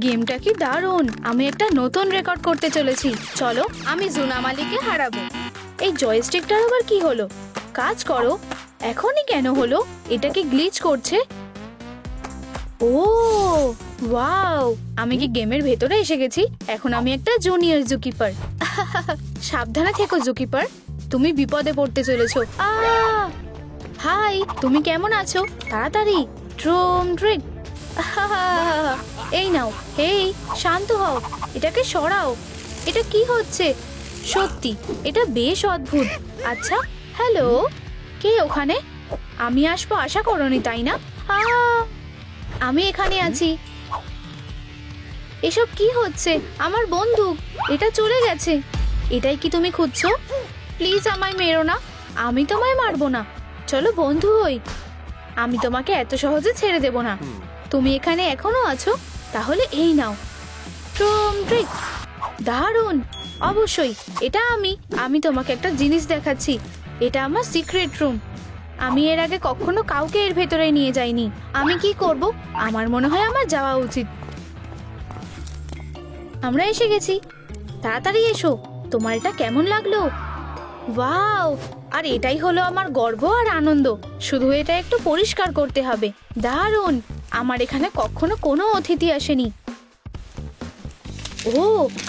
গেমটা কি দারুণ। আমি একটা নতুন রেকর্ড করতে চলেছি। চলো, আমি জুনাম আলীকে হারাবো। এই জয়স্টিকটার আবার কি হলো? কাজ করো। এখনই কেন হলো? এটা কি গ্লিচ করছে? ও ওয়াও, আমি কি গেমের ভেতরে এসে গেছি? এখন আমি একটা জুনিয়র জুকিপার। সাবধানে থেকো জুকিপার, তুমি বিপদে পড়তে চলেছো। হাই, তুমি কেমন আছো? তাড়াতাড়ি ট্রুম ট্রিক। এই নাও। হেই, শান্ত হও, এটাকে সরাও। এটা কি হচ্ছে? সত্যি এটা বেশ অদ্ভুত। আচ্ছা, হ্যালো, কে ওখানে? আমি আসবো আশা করোনি, তাই না? আমি এখানে আছি। এসব কি হচ্ছে? আমার বন্দুক, এটা চলে গেছে। এটাই কি তুমি খুঁজছো? প্লিজ আমায় মেরো না, আমি তোমায় মারবো না। চলো বন্ধু হই, আমি তোমাকে এত সহজে ছেড়ে দেব না। তুমি এখানে এখনো আছো? তাহলে এই নাও ট্রুম ট্রিক। দারুণ। অবশ্যই এটা আমি তোমাকে একটা জিনিস দেখাচ্ছি। এটা আমার সিক্রেট রুম। আমি এর আগে কখনো কাউকে এর ভেতরে নিয়ে যাইনি। আমি কি করব? আমার মনে হয় আমার যাওয়া উচিত। আমরা এসে গেছি, তাড়াতাড়ি এসো। তোমার এটা কেমন লাগলো? ওয়াও, আর এটাই হলো আমার গর্ব আর আনন্দ। শুধু এটা একটু পরিষ্কার করতে হবে। দারুণ, আমার এখানে কখনো কোনো অতিথি আসেনি। ও,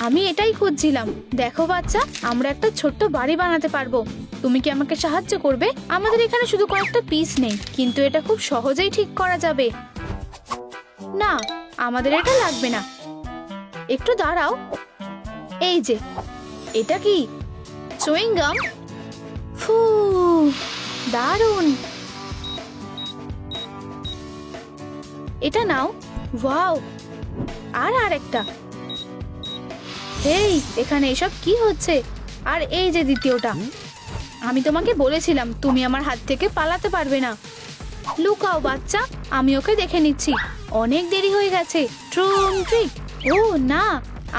আমি এটাই খুঁজছিলাম। দেখো বাচ্চা, আমরা একটা ছোট্ট বাড়ি বানাতে পারবো। তুমি কি আমাকে সাহায্য করবে? আমাদের এখানে শুধু কয়েকটা পিস নেই, কিন্তু এটা খুব সহজেই ঠিক করা যাবে। না, আমাদের এটা লাগবে না। একটু দাঁড়াও, এই যে, এটা কি চুইং গাম? ফু, দারুণ। এটা নাও। ওয়াও, আর আরেকটা। এই, এখানে এসব কি হচ্ছে? আর এই যে দ্বিতীয়টা। আমি তোমাকে বলেছিলাম তুমি আমার হাত থেকে পালাতে পারবে না। লুকাও বাচ্চা, আমি ওকে দেখে নিচ্ছি। অনেক দেরি হয়ে গেছে। ট্রুম ট্রিক। ও না,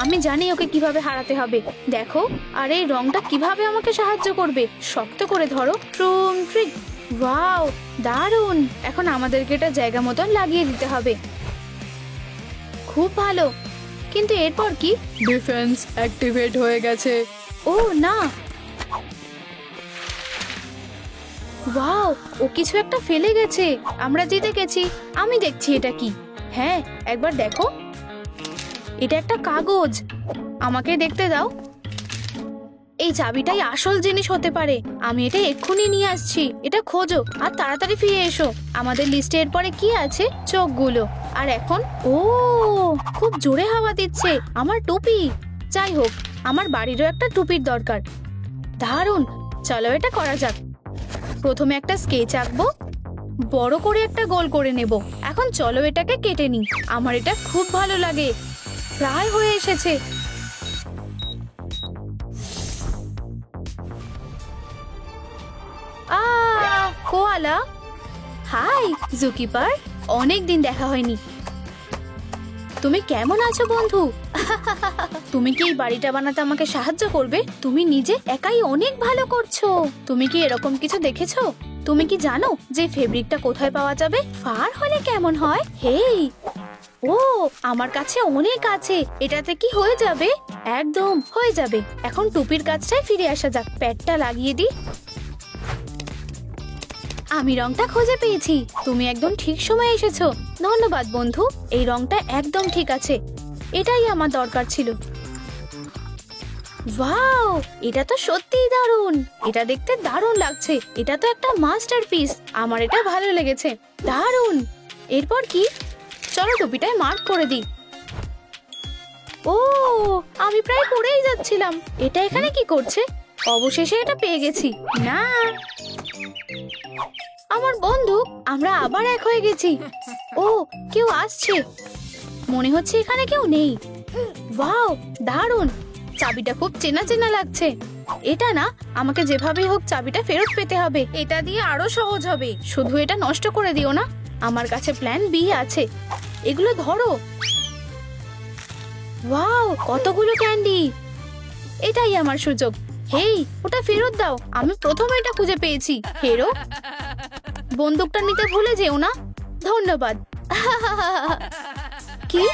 আমি জানি ওকে কিভাবে হারাতে হবে। দেখো, আর এই রংটা কিভাবে আমাকে সাহায্য করবে। শক্ত করে ধরো। ট্রুম ট্রিক। ওয়াও, দারুণ। এখন আমাদেরকে এটা জায়গা মতন লাগিয়ে দিতে হবে। খুব ভালো, কিন্তু এরপর কি? ডিফেন্স অ্যাক্টিভেট হয়ে গেছে। ও না, ওয়াও, ও কিছু একটা ফেলে গেছে। আমরা জিতে গেছি। আমি দেখছি এটা কি। হ্যাঁ, একবার দেখো, এটা একটা কাগজ। আমাকে দেখতে দাও। এই চাবিটাই আসল জিনিস হতে পারে। আমি এটা এক্ষুনি নিয়ে আসছি। এটা খোঁজো আর তাড়াতাড়ি ফিরে এসো। আমাদের লিস্টে এরপরে কি আছে? চোখগুলো। আর এখন ও, খুব জোরে হাওয়া দিচ্ছে। আমার টুপি। যাই হোক, আমার বাড়িরও একটা টুপির দরকার। দারুণ, চলো এটা করা যাক। প্রথমে একটা স্কেচ আঁকবো, বড় করে একটা গোল করে নেব। এখন চলো এটাকে কেটে নিই। আমার এটা খুব ভালো লাগে। প্রায় হয়ে এসেছে। কোয়ালা। হাই জুকিপার, অনেক দিন দেখা হয়নি। তুমি কেমন আছো বন্ধু? তুমি কি এই বাড়িটা বানাতে আমাকে সাহায্য করবে? তুমি নিজে একাই অনেক ভালো করছো। তুমি কি এরকম কিছু দেখেছো? তুমি কি জানো যে ফেব্রিকটা কোথায় পাওয়া যাবে? ফার হলে কেমন হয়? হেই, ও, আমার কাছে অনেক আছে। এটাতে কি হয়ে যাবে? একদম হয়ে যাবে। এখন টুপির কাজটায় ফিরে আসা যাক। প্যাডটা লাগিয়ে দিই। আমি রংটা খুঁজে পেয়েছি। তুমি একদম ঠিক সময়ে এসেছো। ধন্যবাদ বন্ধু, এই রংটা একদম ঠিক আছে। এটাই আমার দরকার ছিল। ওয়াও, এটা তো সত্যিই দারুণ। এটা দেখতে দারুণ লাগছে। এটা তো একটা মাস্টারপিস। আমার এটা ভালো লেগেছে। দারুণ। এরপর কি? চলো টুপিটায় মার্ক করে দিই। ও, আমি প্রায় পড়েই যাচ্ছিলাম। এটা এখানে কি করছে? অবশেষে এটা পেয়ে গেছি। না, আমার বন্ধু, আমরা আবার এক হয়ে গেছি। ও, কেউ আসছে। মনে হচ্ছে এখানে কেউ নেই। ওয়াও, দারুণ। চাবিটা খুব চেনা চেনা লাগছে। এটা না, আমাকে যেভাবেই হোক চাবিটা ফেরত পেতে হবে। এটা দিয়ে আরো সহজ হবে। শুধু এটা নষ্ট করে দিও না। আমার কাছে প্ল্যান বি আছে। এগুলো ধরো। ওয়াও, কতগুলো ক্যান্ডি। এটাই আমার সুযোগ। হেই, ওটা ফেরত দাও। আমি প্রথমে এটা খুঁজে পেয়েছি। হেরো, বন্দুকটা নিতে ভুলে যেও না। ধন্যবাদ। কি?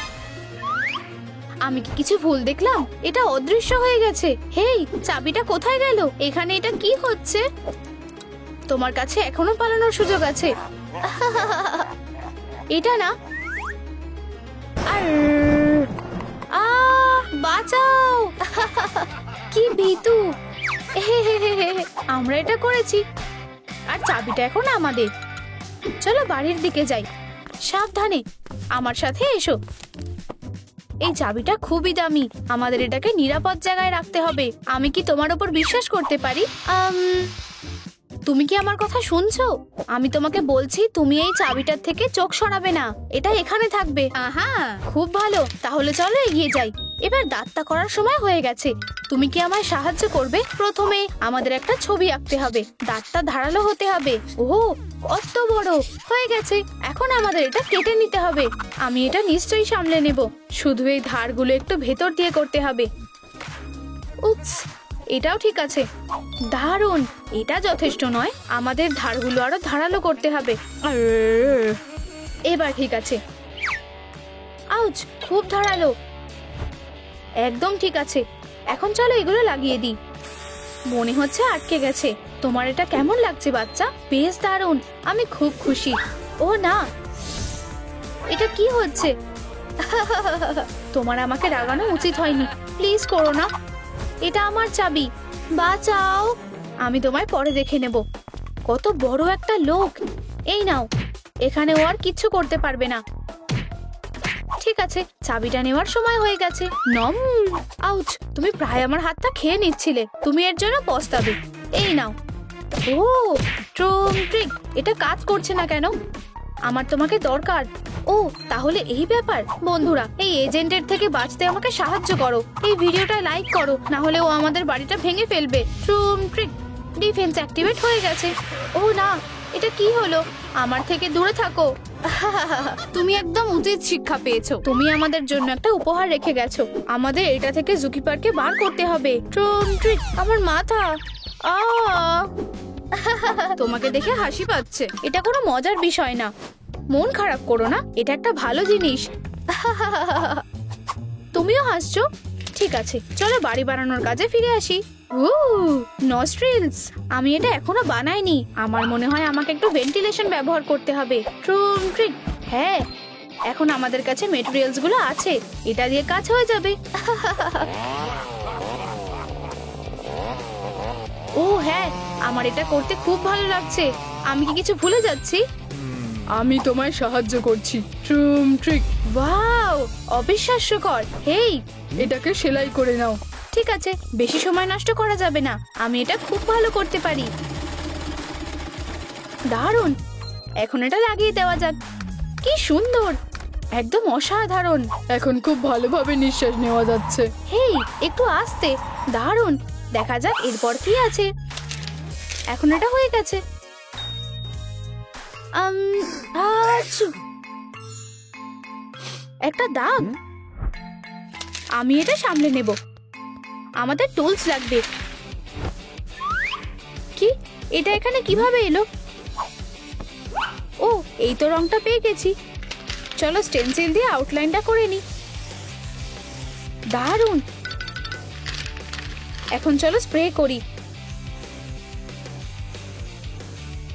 আমি কি কিছু ভুল দেখলাম? এটা অদৃশ্য হয়ে গেছে। হেই, চাবিটা কোথায় গেল? এখানে এটা কি হচ্ছে? তোমার কাছে এখনো পালানোর সুযোগ আছে। এটা না। আর বাঁচাও। কি ভীতু। আমরা এটা করেছি, আর চাবিটা এখন আমাদের। চলো বাড়ির দিকে যাই। সাবধানে, আমার সাথে এসো। এই চাবিটা খুবই দামি, আমাদের এটাকে নিরাপদ জায়গায় রাখতে হবে। আমি কি তোমার উপর বিশ্বাস করতে পারি? তুমি কি আমার কথা শুনছো? আমি তোমাকে বলছি, তুমি এই চাবিটার থেকে চোখ সরাবে না। এটা এখানে থাকবে। আহা, খুব ভালো। তাহলে চলো এগিয়ে যাই। এবার দাঁতটা করার সময় হয়ে গেছে। তুমি কি আমায় সাহায্য করবে? প্রথমে আমাদের একটা ছবি আঁকতে হবে। দাঁতটা ধারালো হতে হবে। ওহ, কত বড় হয়ে গেছে। এখন আমাদের এটা কেটে নিতে হবে। আমি এটা নিশ্চয়ই সামলে নেব। শুধু এই ধারগুলো একটু ভেতর দিয়ে করতে হবে। উপস, এটাও ঠিক আছে। দারুণ। এটা যথেষ্ট নয়, আমাদের ধারগুলো আরো ধারালো করতে হবে। এবার ঠিক আছে। আউচ, খুব ধারালো। একদম ঠিক আছে। এখন চলো এগুলো লাগিয়ে দিই। মনে হচ্ছে আটকে গেছে। তোমার এটা কেমন লাগছে বাচ্চা? বেশ দারুণ, আমি খুব খুশি। ও না, এটা কি হচ্ছে? তোমার আমাকে রাগানো উচিত হয়নি। প্লিজ করো না। এটা আমার চাবি। বাঁচাও। আমি তোমায় পরে দেখে নেব। কত বড় একটা লোক। এই নাও, এখানে ও আর কিচ্ছু করতে পারবে না। ঠিক আছে, চাবিটা নেওয়ার সময় হয়ে গেছে। নম। আউচ, তুমি প্রায় আমার হাতটা খেয়ে নিচ্ছিলে। তুমি এর জন্য পস্তাবে। এই নাও। ও ট্রুম ট্রিক, এটা কাজ করছে না কেন? আমার তোমাকে দরকার। ও তাহলে এই ব্যাপার। বন্ধুরা, এই এজেন্টের থেকে বাঁচতে আমাকে সাহায্য করো। এই ভিডিওটা লাইক করো, না হলে ও আমাদের বাড়িটা ভেঙে ফেলবে। ট্রুম ট্রিক, ডিফেন্স অ্যাক্টিভেট হয়ে গেছে। ও না, এটা কি হলো? আমার থেকে দূরে থাকো। তুমি একদম উচিত শিক্ষা পেয়েছো। তুমি আমাদের জন্য একটা উপহার রেখে গেছো। আমাদের এটা থেকে জুকিপারকে বার করতে হবে। ট্রুম ট্রিক, আমার মাথা। তোমাকে দেখে হাসি পাচ্ছে। এটা কোনো মজার বিষয় না। মন খারাপ করো না, এটা একটা ভালো জিনিস। তুমিও হাসছো? ঠিক আছে, চলো বাড়ি বানানোর কাজে ফিরে আসি। নস্ট্রিলস, আমি এটা এখনো বানাইনি। আমার মনে হয় আমাকে একটু ভেন্টিলেশন ব্যবহার করতে হবে। ট্রুম ট্রিক, হ্যাঁ, এখন আমাদের কাছে মেটেরিয়ালস গুলো আছে। এটা দিয়ে কাজ হয়ে যাবে। ও হ্যাঁ, আমার এটা করতে খুব ভালো লাগছে। আমি কি কিছু ভুলে যাচ্ছি? আমি তোমায় সাহায্য করছি। ট্রুম ট্রিক। ওয়াও, অবিশ্বাস্যকর। হেই, এটাকে সেলাই করে নাও। ঠিক আছে, বেশি সময় নষ্ট করা যাবে না। আমি এটা খুব ভালো করতে পারি। দারুণ। এখন এটা লাগিয়ে দেওয়া যাক। কি সুন্দর, একদম অসাধারণ। এখন খুব ভালোভাবে নিঃশ্বাস নেওয়া যাচ্ছে। হেই, একটু আস্তে। দারুণ। দেখা যাক এরপর কি আছে। এখন এটা হয়ে গেছে। একটা দাগ। আমি এটা সামলে নেব। আমাদের টুলস লাগবে। কি, এটা এখানে কিভাবে এলো? ও, এই তো রংটা পেয়ে গেছি। চলো স্টেনসিল দিয়ে আউটলাইনটা করে নি। দারুণ। এখন চলো স্প্রে করি।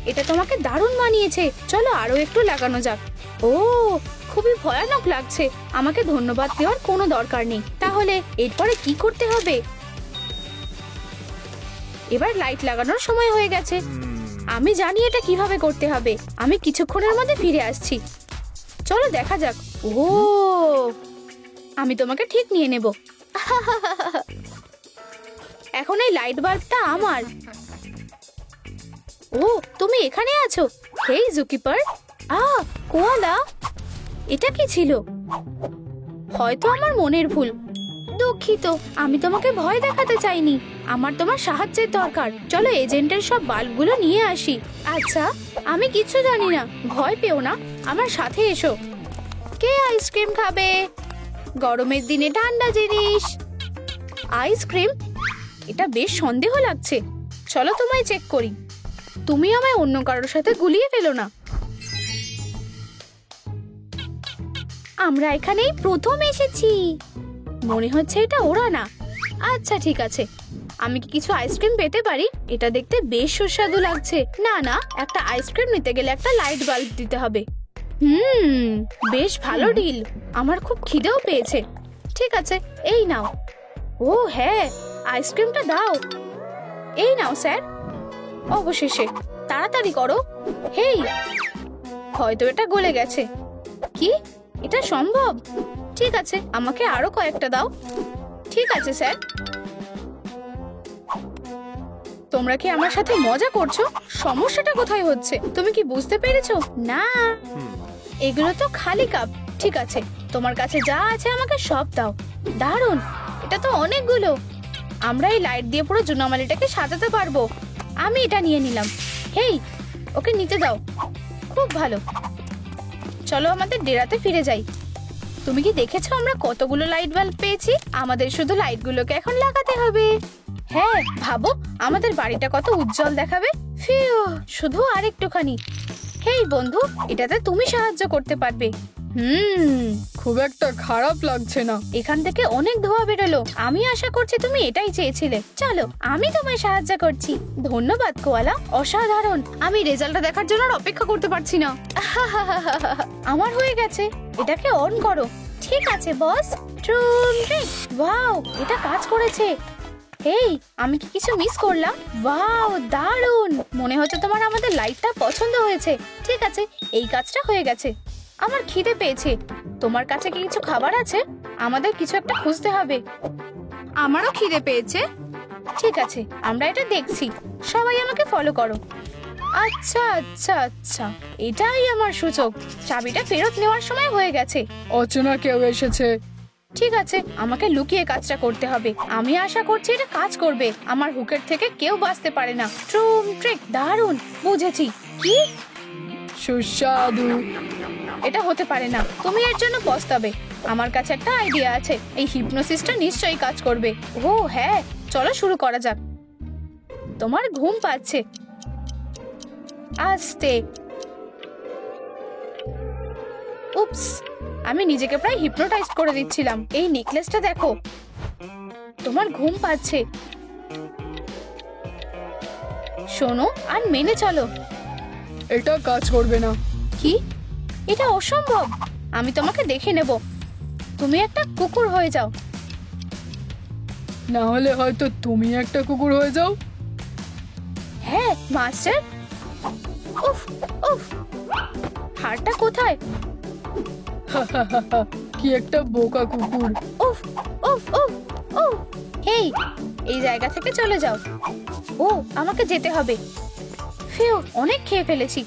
এটা তোমাকে দারুণ মানিয়েছে। চলো আরো একটু লাগানো যাক। ও, খুবই ভয়ানক লাগছে। আমাকে ধন্যবাদ দেওয়ার কোনো দরকার নেই। তাহলে এরপরে কি করতে হবে? এবার লাইট লাগানোর সময় হয়ে গেছে। আমি জানি এটা কিভাবে করতে হবে। আমি কিছুক্ষণের মধ্যে ফিরে আসছি। চলো দেখা যাক। ও, আমি তোমাকে ঠিক নিয়ে নেব। এখন এই লাইট বাল্বটা আমার। ও, তুমি এখানে আছো। হেই জুকিপার। কোয়ালা, এটা কি ছিল? হয়তো আমার মনের ভুল। দুঃখিত, আমি তোমাকে ভয় দেখাতে চাইনি। আমার তোমার সাহায্যের দরকার। চলো এজেন্টের সব বাল্বগুলো নিয়ে আসি। আচ্ছা, আমি কিছু জানি না। ভয় পেও না, আমার সাথে এসো। কে আইসক্রিম খাবে? গরমের দিনে ঠান্ডা জিনিস। আইসক্রিম? এটা বেশ সন্দেহ লাগছে। চলো তোমায় চেক করি। তুমি আমায় অন্য কারোর সাথে গুলিয়ে ফেলো না। আমরা এখানেই প্রথম এসেছি। মনে হচ্ছে এটা ওরা না। আচ্ছা ঠিক আছে, আমি কি কিছু আইসক্রিম পেতে পারি? এটা দেখতে বেশ সুস্বাদু লাগছে। না না, একটা আইসক্রিম নিতে গেলে একটা লাইট বাল্ব দিতে হবে। বেশ ভালো ডিল। আমার খুব খিদেও পেয়েছে। ঠিক আছে, এই নাও। ও হ্যাঁ, আইসক্রিমটা দাও। এই নাও স্যার। অবশেষে, তাড়াতাড়ি করো। হেই, হয়তো এটা গলে গেছে। কি, এটা সম্ভব? ঠিক আছে, আমাকে আরো কয়েকটা দাও। ঠিক আছে স্যার। তোমরা কি আমার সাথে মজা করছো? সমস্যাটা কোথায় হচ্ছে তুমি কি বুঝতে পেরেছো? না, এগুলো তো খালি কাপ। ঠিক আছে, তোমার কাছে যা আছে আমাকে সব দাও। দারুণ, এটা তো অনেকগুলো। আমরা এই লাইট দিয়ে পুরো জুনামালিটাকে সাজাতে পারবো। আমি এটা নিয়ে নিলাম। হেই, ওকে নিতে দাও। খুব ভালো, চলো আমাদের ডেরাতে ফিরে যাই। তুমি কি দেখেছো আমরা কতগুলো লাইট বাল্ব পেয়েছি? আমাদের শুধু লাইটগুলোকে এখন লাগাতে হবে। হ্যাঁ, ভাবো আমাদের বাড়িটা কত উজ্জ্বল দেখাবে। ফিউ, শুধু আরেকটুখানি। হেই বন্ধু, এটাতে তুমি সাহায্য করতে পারবে। খুব একটা খারাপ লাগছে না। এখান থেকে অনেক ধোঁয়া বেরোলো। আমি আশা করছি তুমি এটাই চেয়েছিলে। চলো, আমি তোমায় সাহায্য করছি। ধন্যবাদ কোয়ালা, অসাধারণ। আমি রেজাল্টটা দেখার জন্য আর অপেক্ষা করতে পারছি না। আমার হয়ে গেছে। এটাকে অন করো। ঠিক আছে বস। ওয়াও, এটা কাজ করেছে। এই, আমি কি কিছু মিস করলাম? ওয়াও, দারুণ। মনে হচ্ছে তোমার আমাদের লাইটটা পছন্দ হয়েছে। ঠিক আছে, এই কাজটা হয়ে গেছে। আমার খিদে পেয়েছে। তোমার কাছে কি কিছু খাবার আছে? আমাদের কিছু একটা খুঁজতে হবে। আমারও খিদে পেয়েছে। ঠিক আছে, আমরা এটা দেখছি। সবাই আমাকে ফলো করো। আচ্ছা আচ্ছা আচ্ছা, এটাই আমার সূচক। চাবিটা ফেরত নেওয়ার সময় হয়ে গেছে। অচেনা কেউ এসেছে। ঠিক আছে, আমাকে লুকিয়ে কাজটা করতে হবে। আমি আশা করছি এটা কাজ করবে। আমার হুকের থেকে কেউ বাঁচতে পারে না। ট্রিক, দারুণ। বুঝেছি। কি সুস্বাদু। এটা হতে পারে না। তুমি এর জন্য পস্তাবে। আমার কাছে একটা আইডিয়া আছে। এই হিপনোসিসটা নিশ্চয়ই কাজ করবে। ও হ্যাঁ, চলো শুরু করা যাক। তোমার ঘুম পাচ্ছে। আস্তে। উপস, আমি নিজেকে প্রায় হিপনোটাইজ করে দিচ্ছিলাম। এই নেকলেসটা দেখো। তোমার ঘুম পাচ্ছে। শোনো আর মেনে চলো। এটা কাজ করবে না। কি, এটা অসম্ভব। আমি তোমাকে দেখে নেব। তুমি একটা কুকুর হয়ে যাও। না হলে হয়তো তুমি একটা কুকুর হয়ে যাও। হ্যাঁ মাস্টার। উফ উফ, হাড়টা কোথায়? কি একটা বোকা কুকুর। উফ উফ উফ উফ। হেই, এই জায়গা থেকে চলে যাও। ও, আমাকে যেতে হবে। ফিউ, অনেক খেয়ে ফেলেছি।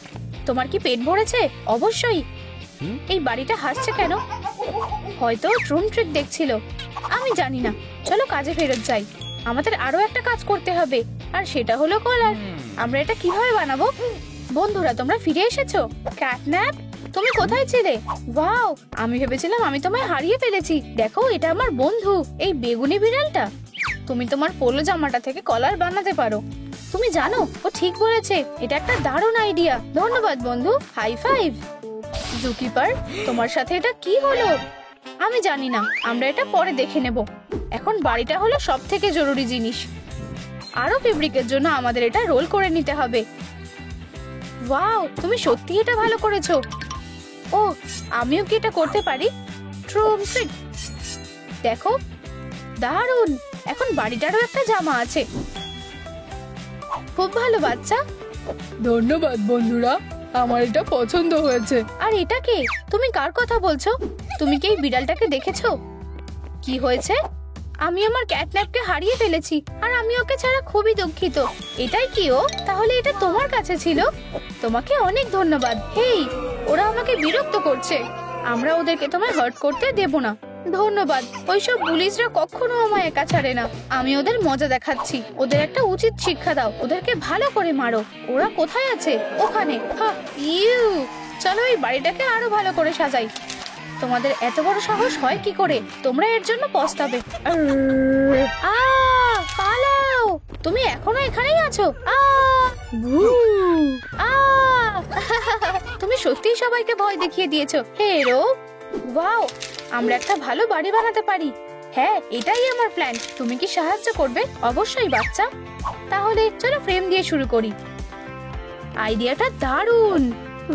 তোমার কি পেট ভরেছে? অবশ্যই। এই বাড়িটা হাসছে কেন? হয়তো ট্রিক দেখছিল। আমি জানি না। চলো কাজে ফেরত যাই। আমাদের আরো একটা কাজ করতে হবে, আর সেটা হলো কলার। আমরা এটা কিভাবে বানাবো? বন্ধুরা, তোমরা ফিরে এসেছো। ক্যাটন্যাপ, তুমি কোথায় ছিলে? ওয়াও, আমি ভেবেছিলাম আমি তোমায় হারিয়ে ফেলেছি। দেখো, এটা আমার বন্ধু, এই বেগুনি বিড়ালটা। তুমি তোমার পোলো জামাটা থেকে কলার বানাতে পারো। তুমি জানো, ও ঠিক বলেছে। এটা একটা দারুণ আইডিয়া। ধন্যবাদ বন্ধু। High five. জুকিপার, তোমার সাথে এটা কি হলো? আমি জানি না। আমরা এটা পরে দেখে নেব। এখন বাড়িটা হলো সব থেকে জরুরি জিনিস। আরো ফেব্রিকের জন্য আমাদের এটা রোল করে নিতে হবে। ওয়াও, তুমি সত্যি এটা ভালো করেছো। ও, আমিও কি এটা করতে পারি? ট্রিক, দেখো, দারুণ। এখন বাড়িটারও একটা জামা আছে। খুব ভালো বাচ্চা। ধন্যবাদ বন্ধুরা, আমার এটা পছন্দ হয়েছে। আর এটা কে? তুমি কার কথা বলছো? তুমি কি এই বিড়ালটাকে দেখেছো? কি হয়েছে? আমি আমার ক্যাটন্যাপকে হারিয়ে ফেলেছি, আর আমি ওকে ছাড়া খুবই দুঃখিত। এটাই কি ও? তাহলে এটা তোমার কাছে ছিল। তোমাকে অনেক ধন্যবাদ। হেই, ওরা আমাকে বিরক্ত করছে। আমরা ওদেরকে তোমায় হার্ট করতে দেব না। ধন্যবাদ। ওইসব পুলিশরা কখনো আমায় একা ছাড়ে না। আমি ওদের মজা দেখাচ্ছি। ওদের একটা উচিত শিক্ষা দাও। ওদেরকে ভালো করে মারো। ওরা কোথায় আছে? ওখানে। চলো এই বাড়িটাকে আরো ভালো করে সাজাই। তোমাদের এত বড় সাহস হয় কি করে? তোমরা এর জন্য পস্তাবে। পালাও! তুমি এখনো এখানেই আছো? তুমি সত্যিই সবাইকে ভয় দেখিয়ে দিয়েছো। হেরো, ওয়াও, আমরা একটা ভালো বাড়ি বানাতে পারি। হ্যাঁ, এটাই আমার প্ল্যান। তুমি কি সাহায্য করবে? অবশ্যই বাচ্চা। তাহলে চলো ফ্রেম দিয়ে শুরু করি। আইডিয়াটা দারুণ।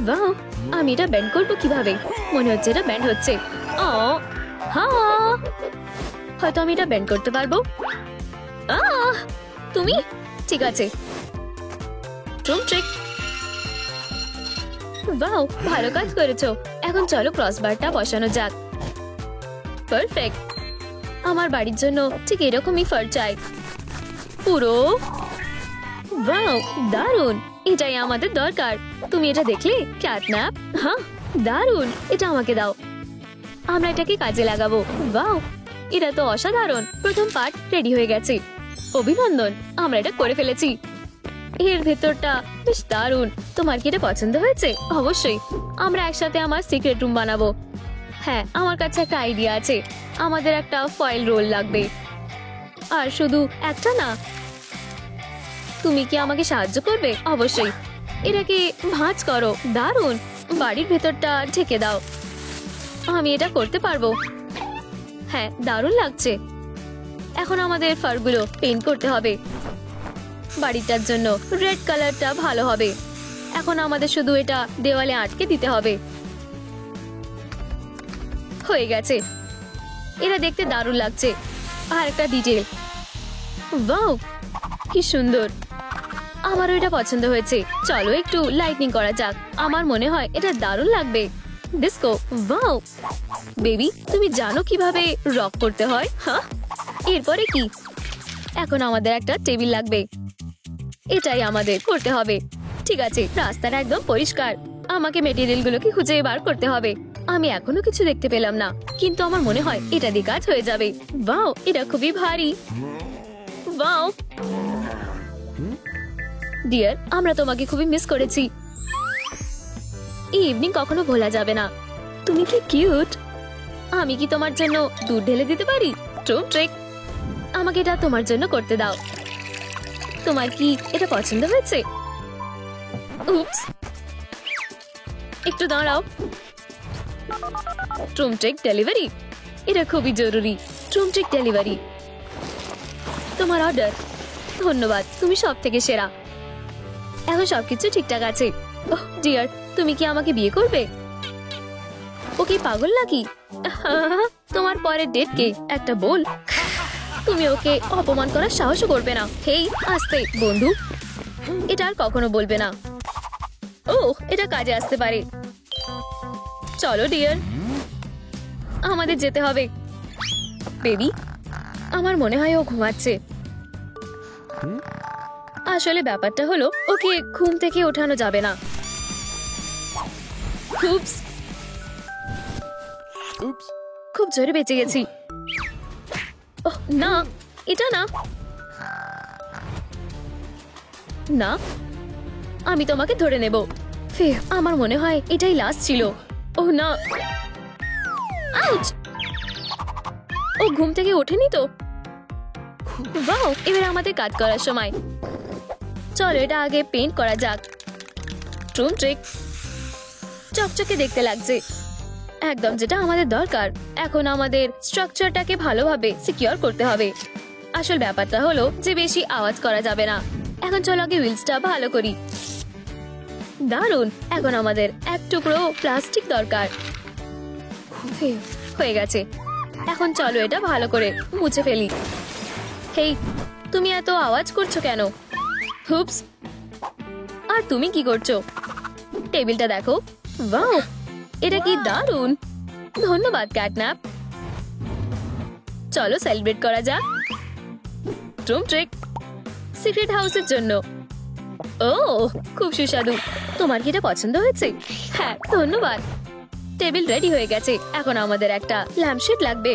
বাহ, আমি এটা ব্যান্ড করবো কিভাবে? মনে হচ্ছে এটা ব্যান্ড হচ্ছে। হ্যাঁ, হয়তো আমি এটা ব্যান্ড করতে পারবো। তুমি ঠিক আছে। বাহ, ভালো কাজ করেছো। এখন চলো ক্রসবারটা বসানো যাক। পারফেক্ট। আমার বাড়ির জন্য ঠিক এরকমই ফার চাই। পুরো বাহ, দারুণ। এটাই আমাদের দরকার। তুমি এটা দেখলে? ক্যাটন্যাপ। হ্যাঁ, দারুণ। এটা আমাকে দাও, আমরা এটাকে কাজে লাগাবো। বাহ, এটা তো অসাধারণ। প্রথম পার্ট রেডি হয়ে গেছে। অভিনন্দন, আমরা এটা করে ফেলেছি। এর ভেতরটা বেশ দারুণ। তোমার কি এটা পছন্দ হয়েছে? অবশ্যই। আমরা একসাথে আমার সিক্রেট রুম বানাবো। হ্যাঁ, আমার কাছে একটা আইডিয়া আছে। আমাদের একটা ফয়েল রোল লাগবে। আর শুধু একটা না। তুমি কি আমাকে সাহায্য করবে? অবশ্যই। এটাকে ভাঁজ করো। দারুণ। বাড়ির ভেতরটা ঢেকে দাও। আমি এটা করতে পারবো। হ্যাঁ, দারুণ লাগছে। এখন আমাদের ফারগুলো পেইন্ট করতে হবে। বাড়িটার জন্য রেড কালারটা ভালো হবে। এখন আমাদের শুধু এটা দেওয়ালে আটকে দিতে হবে। হয়ে গেছে। এটা দেখতে দারুণ লাগছে। আর একটা ডিটেল। ওয়াও, কি সুন্দর। আমারও এটা পছন্দ হয়েছে। চলো একটু লাইটিং করা যাক। আমার মনে হয় এটা দারুণ লাগবে। ডিস্কো। ওয়াও বেবি, তুমি জানো কিভাবে রক করতে হয়? হ্যাঁ, এরপরে কি? এখন আমাদের একটা টেবিল লাগবে। এটাই আমাদের করতে হবে। ঠিক আছে, রাস্তাটা একদম পরিষ্কার। আমাকে মেটেরিয়ালগুলোকে খুঁজে বার করতে হবে। আমি এখনো কিছু দেখতে পেলাম না, কিন্তু আমার মনে হয় এটা দিয়ে কাজ হয়ে যাবে। ওয়াও, এটা খুবই ভারী। ওয়াও ডিয়ার, আমরা তোমাকে খুবই মিস করেছি। এই ইভিনিং কখনো ভোলা যাবে না। তুমি কি কিউট। আমি কি তোমার জন্য দুধ ঢেলে দিতে পারি? ট্রিক। আমাকে এটা তোমার জন্য করতে দাও। তোমার কি এটা পছন্দ হয়েছে? উপস, একটু দাঁড়াও। ট্রুমট্রিক ডেলিভারি। এটা খুবই জরুরি। ট্রুমট্রিক ডেলিভারি। তোমার অর্ডার। ধন্যবাদ, তুমি সব থেকে সেরা। এখন সবকিছু ঠিকঠাক আছে। ওহ ডিয়ার, তুমি কি আমাকে বিয়ে করবে? ও কি পাগল নাকি? তোমার পরের ডেট কে? একটা বল। তুমি ওকে অপমান করার সাহসও করবে না। হেই, আস্তে বন্ধু। এটা আর কখনো বলবে না। ও, এটা কাজে আসতে পারে। চলো ডিয়ার, আমাদের যেতে হবে। বেবি, আমার মনে হয় ও ঘুমাচ্ছে। আসলে ব্যাপারটা হলো, ওকে ঘুম থেকে ওঠানো যাবে না। খুব জোরে বেঁচে গেছি। ওহ না, এটা না। না, আমি তোমাকে ধরে নেব। আমার মনে হয় এটাই লাস্ট ছিল। ওহ না। আউচ! ও ঘুম থেকে ওঠেনি তো। বাহ, এবার আমাদের কাজ করার সময়। চলো এটা আগে পেইন্ট করা যাক। ট্রিক। চকচকে দেখতে লাগছে। একদম যেটা আমাদের দরকার। এখন আমাদের স্ট্রাকচারটাকে ভালোভাবে সিকিউর করতে হবে। আসল ব্যাপারটা হলো যে বেশি আওয়াজ করা যাবে না। এখন চলো আগে হুইলসটা ভালো করি। দারুণ। এখন আমাদের এক টুকরো প্লাস্টিক দরকার। হয়ে গেছে। এখন চলো এটা ভালো করে মুছে ফেলি। হেই, তুমি এত আওয়াজ করছো কেন? হুপস। আর তুমি কি করছো? টেবিলটা দেখো। ওয়াও, এটা কি দারুণ। ধন্যবাদ ক্যাটন্যাপ। চলো সেলিব্রেট করা যাক। ট্রিক সিক্রেট হাউসের জন্য। ও, খুব সুস্বাদু। তোমার কি এটা পছন্দ হয়েছে? হ্যাঁ, ধন্যবাদ। টেবিল রেডি হয়ে গেছে। এখন আমাদের একটা ল্যাম্পশেড লাগবে।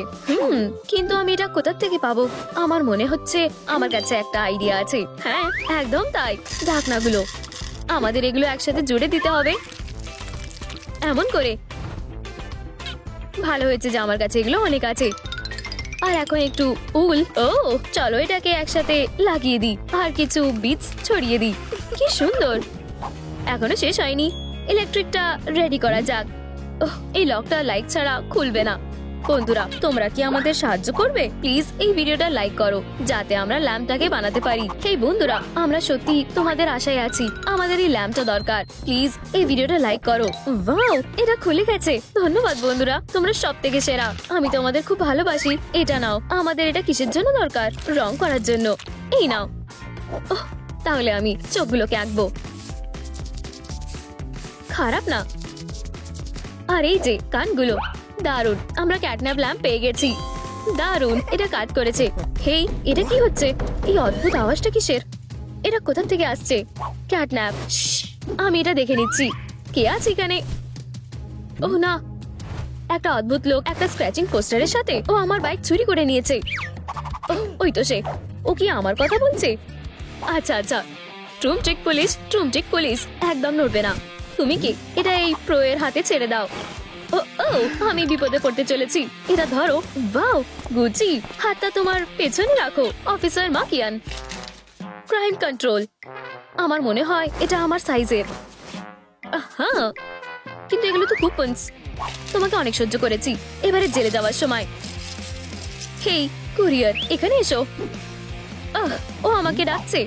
কিন্তু আমি এটা কোথা থেকে পাবো? আমার মনে হচ্ছে আমার কাছে একটা আইডিয়া আছে। হ্যাঁ, একদম তাই। ঢাকনাগুলো আমাদের এগুলো একসাথে জুড়ে দিতে হবে। এমন করে। ভালো হয়েছে যে আমার কাছে এগুলো অনেক আছে। আর এখন একটু উল। ও, চলো এটাকে একসাথে লাগিয়ে দিই। আর কিছু বীজ ছড়িয়ে দিই। কি সুন্দর। এখনো শেষ হয়নি। ইলেকট্রিকটা রেডি করা যাক। এই লকটা লাইট ছাড়া খুলবে না। বন্ধুরা, তোমরা কি আমাদের সাহায্য করবে? প্লিজ এই ভিডিওটা লাইক করো যাতে আমরা ল্যাম্পটাকে বানাতে পারি। এই বন্ধুরা, আমরা সত্যি তোমাদের আশায় আছি। আমাদের এই ল্যাম্পটা দরকার। প্লিজ এই ভিডিওটা লাইক করো। ওয়াও, এটা খুলে গেছে। ধন্যবাদ বন্ধুরা, তোমরা সবথেকে সেরা। আমি তোমাদের খুব ভালোবাসি। এটা নাও। আমাদের এটা কিসের জন্য দরকার? রং করার জন্য। এই নাও। ওহ, তাহলে আমি চোখগুলোকে আঁকবো। খারাপ না। আর এই যে কানগুলো, দারুণ। আমরা ক্যাটন্যাপ ল্যাম্প পেয়ে গেছি। দারুণ, এটা কাজ করেছে। হেই, এটা কি হচ্ছে? এই অদ্ভুত আওয়াজটা কিসের? এটা কোথা থেকে আসছে? ক্যাটন্যাপ, আমি এটা দেখে নিচ্ছি। কে আছে এখানে? ওহ না, একটা অদ্ভুত লোক একটা স্ক্র্যাচিং পোস্টারের সাথে। ও আমার বাইক চুরি করে নিয়েছে। ওহ, ওই তো সে। ও কি আমার কথা বলছে? আচ্ছা আচ্ছা, ট্রুম ট্রিক পুলিশ, ট্রুম ট্রিক পুলিশ। একদম নড়বে না। তুমি কি এটা এই প্রো এর হাতে ছেড়ে দাও। ও ও, আমি বিপদে পড়তে চলেছি। এটা ধরো। Wow, Gucci. হাতটা তোমার পেছনে রাখো। অফিসার মাকিয়ান, ক্রাইম কন্ট্রোল। আমার মনে হয় এটা আমার সাইজের। হ্যাঁ, কিন্তু এগুলো তো কুপন্স। তোমাকে অনেক সহ্য করেছি। এবারে জেলে যাওয়ার সময়। হেই কুরিয়ার, এখানে এসো। ও আমাকে ডাকছে।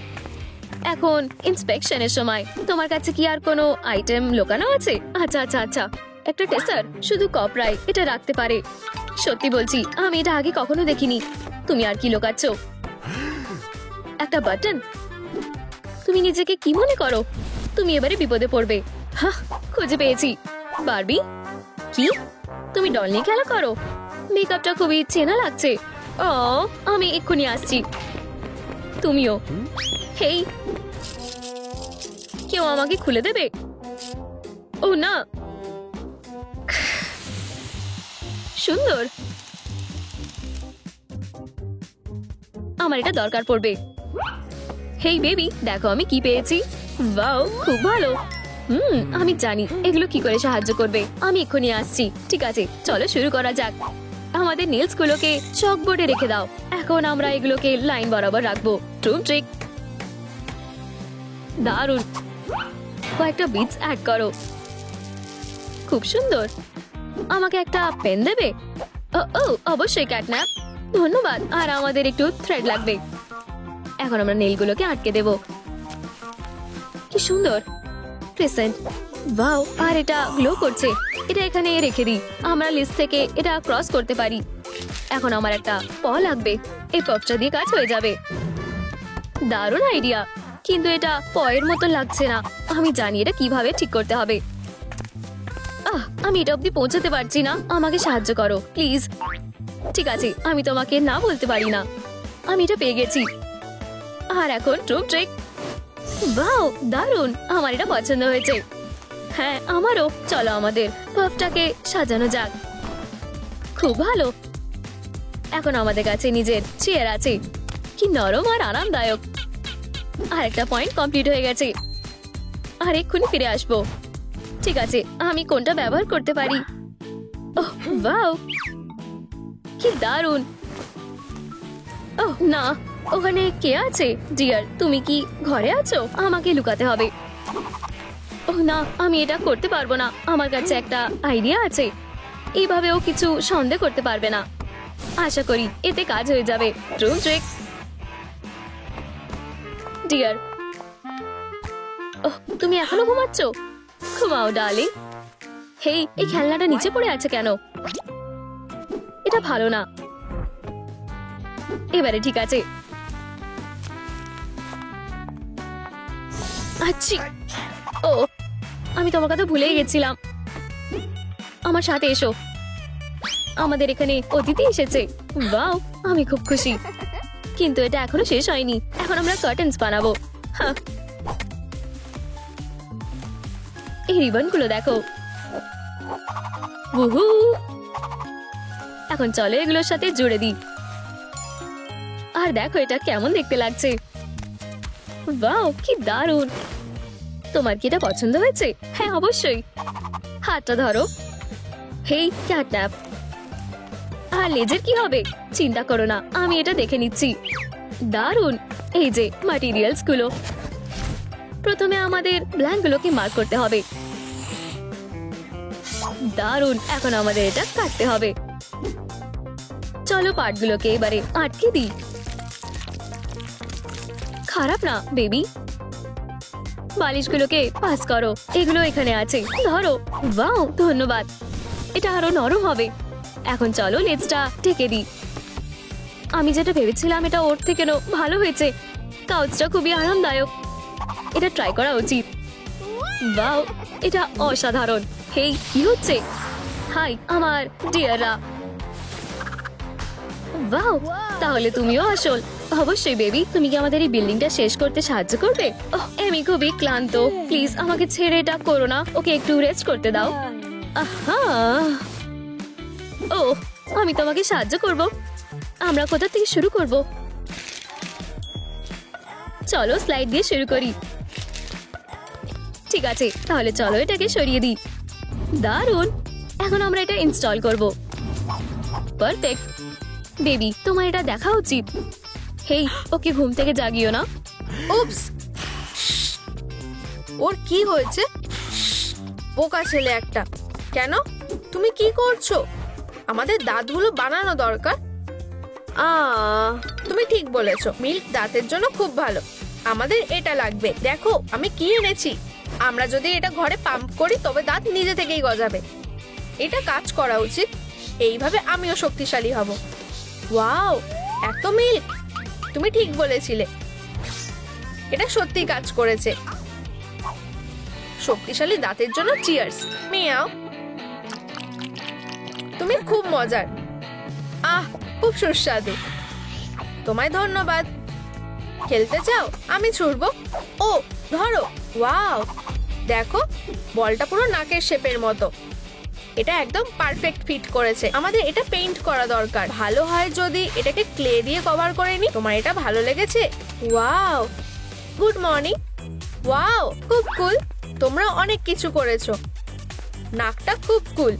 এখন ইন্সপেকশনের সময়। তোমার কাছে কি আর কোনো আইটেম লোকানো আছে? আচ্ছা আচ্ছা আচ্ছা, একটা টেসার। শুধু কপরাই এটা রাখতে পারে। সত্যি বলছি, আমি এটা আগে কখনো দেখিনি। তুমি আর কি লোকাচ্ছ? একটা বাটন। তুমি নিজেকে কি মনে করো? তুমি এবারে বিপদে পড়বে। হ্যাঁ, খুঁজে পেয়েছি। বারবি, কি তুমি ডল নিয়ে খেলা করো? মেকআপটা খুবই চেনা লাগছে। ও, আমি এক্ষুনি আসছি। তুমিও। হেই, কেউ আমাকে খুলে দেবে? ও না, সুন্দর। আমার এটা দরকার পড়বে। হেই বেবি, দেখো আমি কি পেয়েছি। ওয়াও, খুব ভালো। আমি জানি এগুলো কি করে সাহায্য করবে। আমি এক্ষুনি আসছি। ঠিক আছে, চলো শুরু করা যাক। আমাদের নেলস গুলোকে চকবোর্ডে রেখে দাও। এখন আমরা এগুলোকে লাইন বরাবর রাখবো। ট্রুম ট্রিক। দারুণ। কয়েকটা বিটস অ্যাড করো। খুব সুন্দর। আমাকে একটা পেন দেবে? ও অবশ্যই ক্যাটন্যাপ, ধন্যবাদ। আর আমাদের একটু থ্রেড লাগবে। এখন আমরা নেলগুলোকে আটকে দেব। কি সুন্দর ক্রিসেন্ট। ওয়াও, আর এটা গ্লো করছে। এটা এখানে রেখে দিই। আমরা লিস্ট থেকে এটা ক্রস করতে পারি। এখন আমার একটা প লাগবে। এই পপটা দিয়ে কাজ হয়ে যাবে। দারুণ আইডিয়া, কিন্তু এটা পয়ের মতো লাগছে না। আমি জানি এটা কিভাবে ঠিক করতে হবে। আমি এটা অব্দি পৌঁছাতে পারছি না। আমাকে সাহায্য করো প্লিজ। ঠিক আছে, আমি তোমাকে না বলতে পারি না। আমি এটা পেয়ে গেছি। আর এখন ট্রুম ট্রিক। ওয়াও, দারুণ। আমার এটা পছন্দ হয়েছে। হ্যাঁ, আমারও। চলো আমাদের পাফটাকে সাজানো যাক। খুব ভালো। এখন আমাদের কাছে নিজের চেয়ার আছে। কি নরম আর আরামদায়ক। আর একটা পয়েন্ট কমপ্লিট হয়ে গেছে। আর এক্ষুনি ফিরে আসবো। ঠিক আছে, আমি কোনটা ব্যবহার করতে পারি? ওহ ওয়াও, কি দারুণ। ওহ না, ওখানে কে আছে? ডিয়ার, তুমি কি ঘরে আছো? আমাকে লুকাতে হবে। ওহ না, আমি এটা করতে পারবো না। আমার কাছে একটা আইডিয়া আছে। এইভাবেও কিছু সন্দেহ করতে পারবে না। আশা করি এতে কাজ হয়ে যাবে। ট্রুম ট্রিক। ডিয়ার, ওহ, তুমি এখনো ঘুমাচ্ছ? ঘুমাও ডার্লিং। হেই, এই খেলনাটা নিচে পড়ে আছে কেন? এটা ভালো না। এবারে ঠিক আছে। আচ্ছি, ও, আমি তোমার কথা ভুলেই গেছিলাম। আমার সাথে এসো। আমাদের এখানে অতিথি এসেছে। ওয়াও, আমি খুব খুশি। কিন্তু এটা এখনো শেষ হয়নি। এখন আমরা কার্টেন্স বানাবো। হ্যাঁ, এই রিবনগুলো দেখো। উহু, এখন চলো এগুলোর সাথে জুড়ে দিই। আর দেখো এটা কেমন দেখতে লাগছে। ওয়াও, কি দারুণ। তোমার কি এটা পছন্দ হয়েছে? হ্যাঁ অবশ্যই। হাতটা ধরো। হেই ক্যাটন্যাপ। আর লেজের কি হবে? চিন্তা করো না, আমি এটা দেখে নিচ্ছি। দারুণ। এই যে ম্যাটেরিয়ালস গুলো। প্রথমে আমাদের ব্ল্যাঙ্ক গুলোকে মার্ক করতে হবে। দারুণ। এখন আমাদের এটা কাটতে হবে। চলো পার্টগুলোকে এবারে আটকে দিই। খারাপ না বেবি। বালিশগুলোকে পাস করো, এগুলো এখানে আছে, ধরো। ওয়াও, ধন্যবাদ। এটা আরো নরম হবে। এখন চলো লেজটা ঢেকে দিই। আমি যেটা ভেবেছিলাম এটা ওর থেকে ভালো হয়েছে। কাউচটা খুবই আরামদায়ক, এটা ট্রাই করা উচিত। ওয়াও, এটা অসাধারণ। হেই, কি হচ্ছে? হাই আমার ডিয়াররা। ওয়াও, তাহলে তুমিও আসল। অবশ্যই বেবি, তুমি কি আমাদের এই বিল্ডিংটা শেষ করতে সাহায্য করবে? ওহ, আমি খুবই ক্লান্ত, প্লিজ আমাকে ছেড়ে এটা করো না। ওকে একটু রেস্ট করতে দাও। আহা, ও আমি তোমাকে সাহায্য করব। আমরা কোথা থেকে শুরু করব? চলো স্লাইড দিয়ে শুরু করি। ঠিক আছে, তাহলে চলো এটাকে সরিয়ে দিই। দারুণ, এখন আমরা এটা ইনস্টল করব। পারফেক্ট। বেবি, তোমার এটা দেখা উচিত। হেই, ওকে ঘুম থেকে জাগিও না। উপস, ওর কি হয়েছে? বোকা ছেলে একটা। কেন? তুমি কি করছো? আমাদের দাঁতগুলো বানানো দরকার। তুমি ঠিক বলেছো, মিল্ক দাঁতের জন্য খুব ভালো। আমাদের এটা লাগবে। দেখো আমি কি এনেছি। আমরা যদি এটা ঘরে পাম্প করি তবে দাঁত নিজে থেকেই গজাবে। এটা কাজ করা উচিত। এইভাবে আমিও শক্তিশালী হব। ওয়াও, এত মিল্ক! তুমি ঠিক বলেছিলে, এটা সত্যি কাজ করেছে। শক্তিশালী দাঁতের জন্য চিয়ার্স। মিয়াও, তুমি খুব মজার। খুব সুস্বাদু। তোমায় ধন্যবাদ। খেলতে চাও? আমি ছুড়বো। ও ধরো। ওয়াও, দেখো বলটা পুরো নাকের শেপের মতো। এটা একদম পারফেক্ট ফিট করেছে। আমাদের এটা পেইন্ট করা দরকার। ভালো হয় যদি এটাকে ক্লে দিয়ে কভার করে নি। তোমার এটা ভালো লেগেছে? Wow, good morning. ওয়াও, খুব কুল। তোমরা অনেক কিছু করেছো। নাকটা খুব কুল।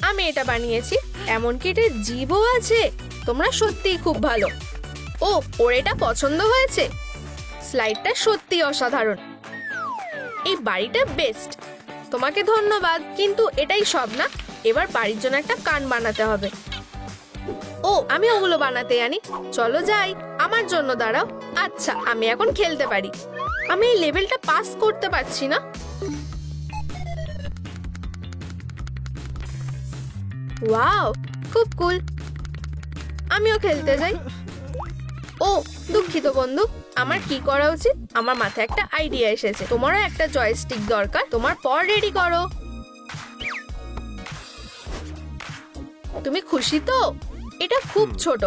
আমি এটা বানিয়েছি, এমনকি এটা জিভও আছে। তোমরা সত্যিই খুব ভালো। ও, ওর এটা পছন্দ হয়েছে। স্লাইডটা সত্যি অসাধারণ। এই বাড়িটা বেস্ট। তোমাকে ধন্যবাদ। কিন্তু এটাই সব না, এবার বাড়ির জন্য একটা কান বানাতে হবে। ও, আমি ওগুলো বানাতে জানি। চলো যাই। আমার জন্য দাঁড়াও। আচ্ছা, আমি এখন খেলতে পারি। আমি এই লেভেলটা পাস করতে পারছি না। ওয়াও, খুব কুল। আমিও খেলতে যাই। ও দুঃখিত বন্ধু, আমার কি করা উচিত? আমার মাথায় একটা আইডিয়া এসেছে। তোমারও একটা জয়স্টিক দরকার। তোমার পর রেডি করো। তুমি খুশি তো? এটা খুব ছোট।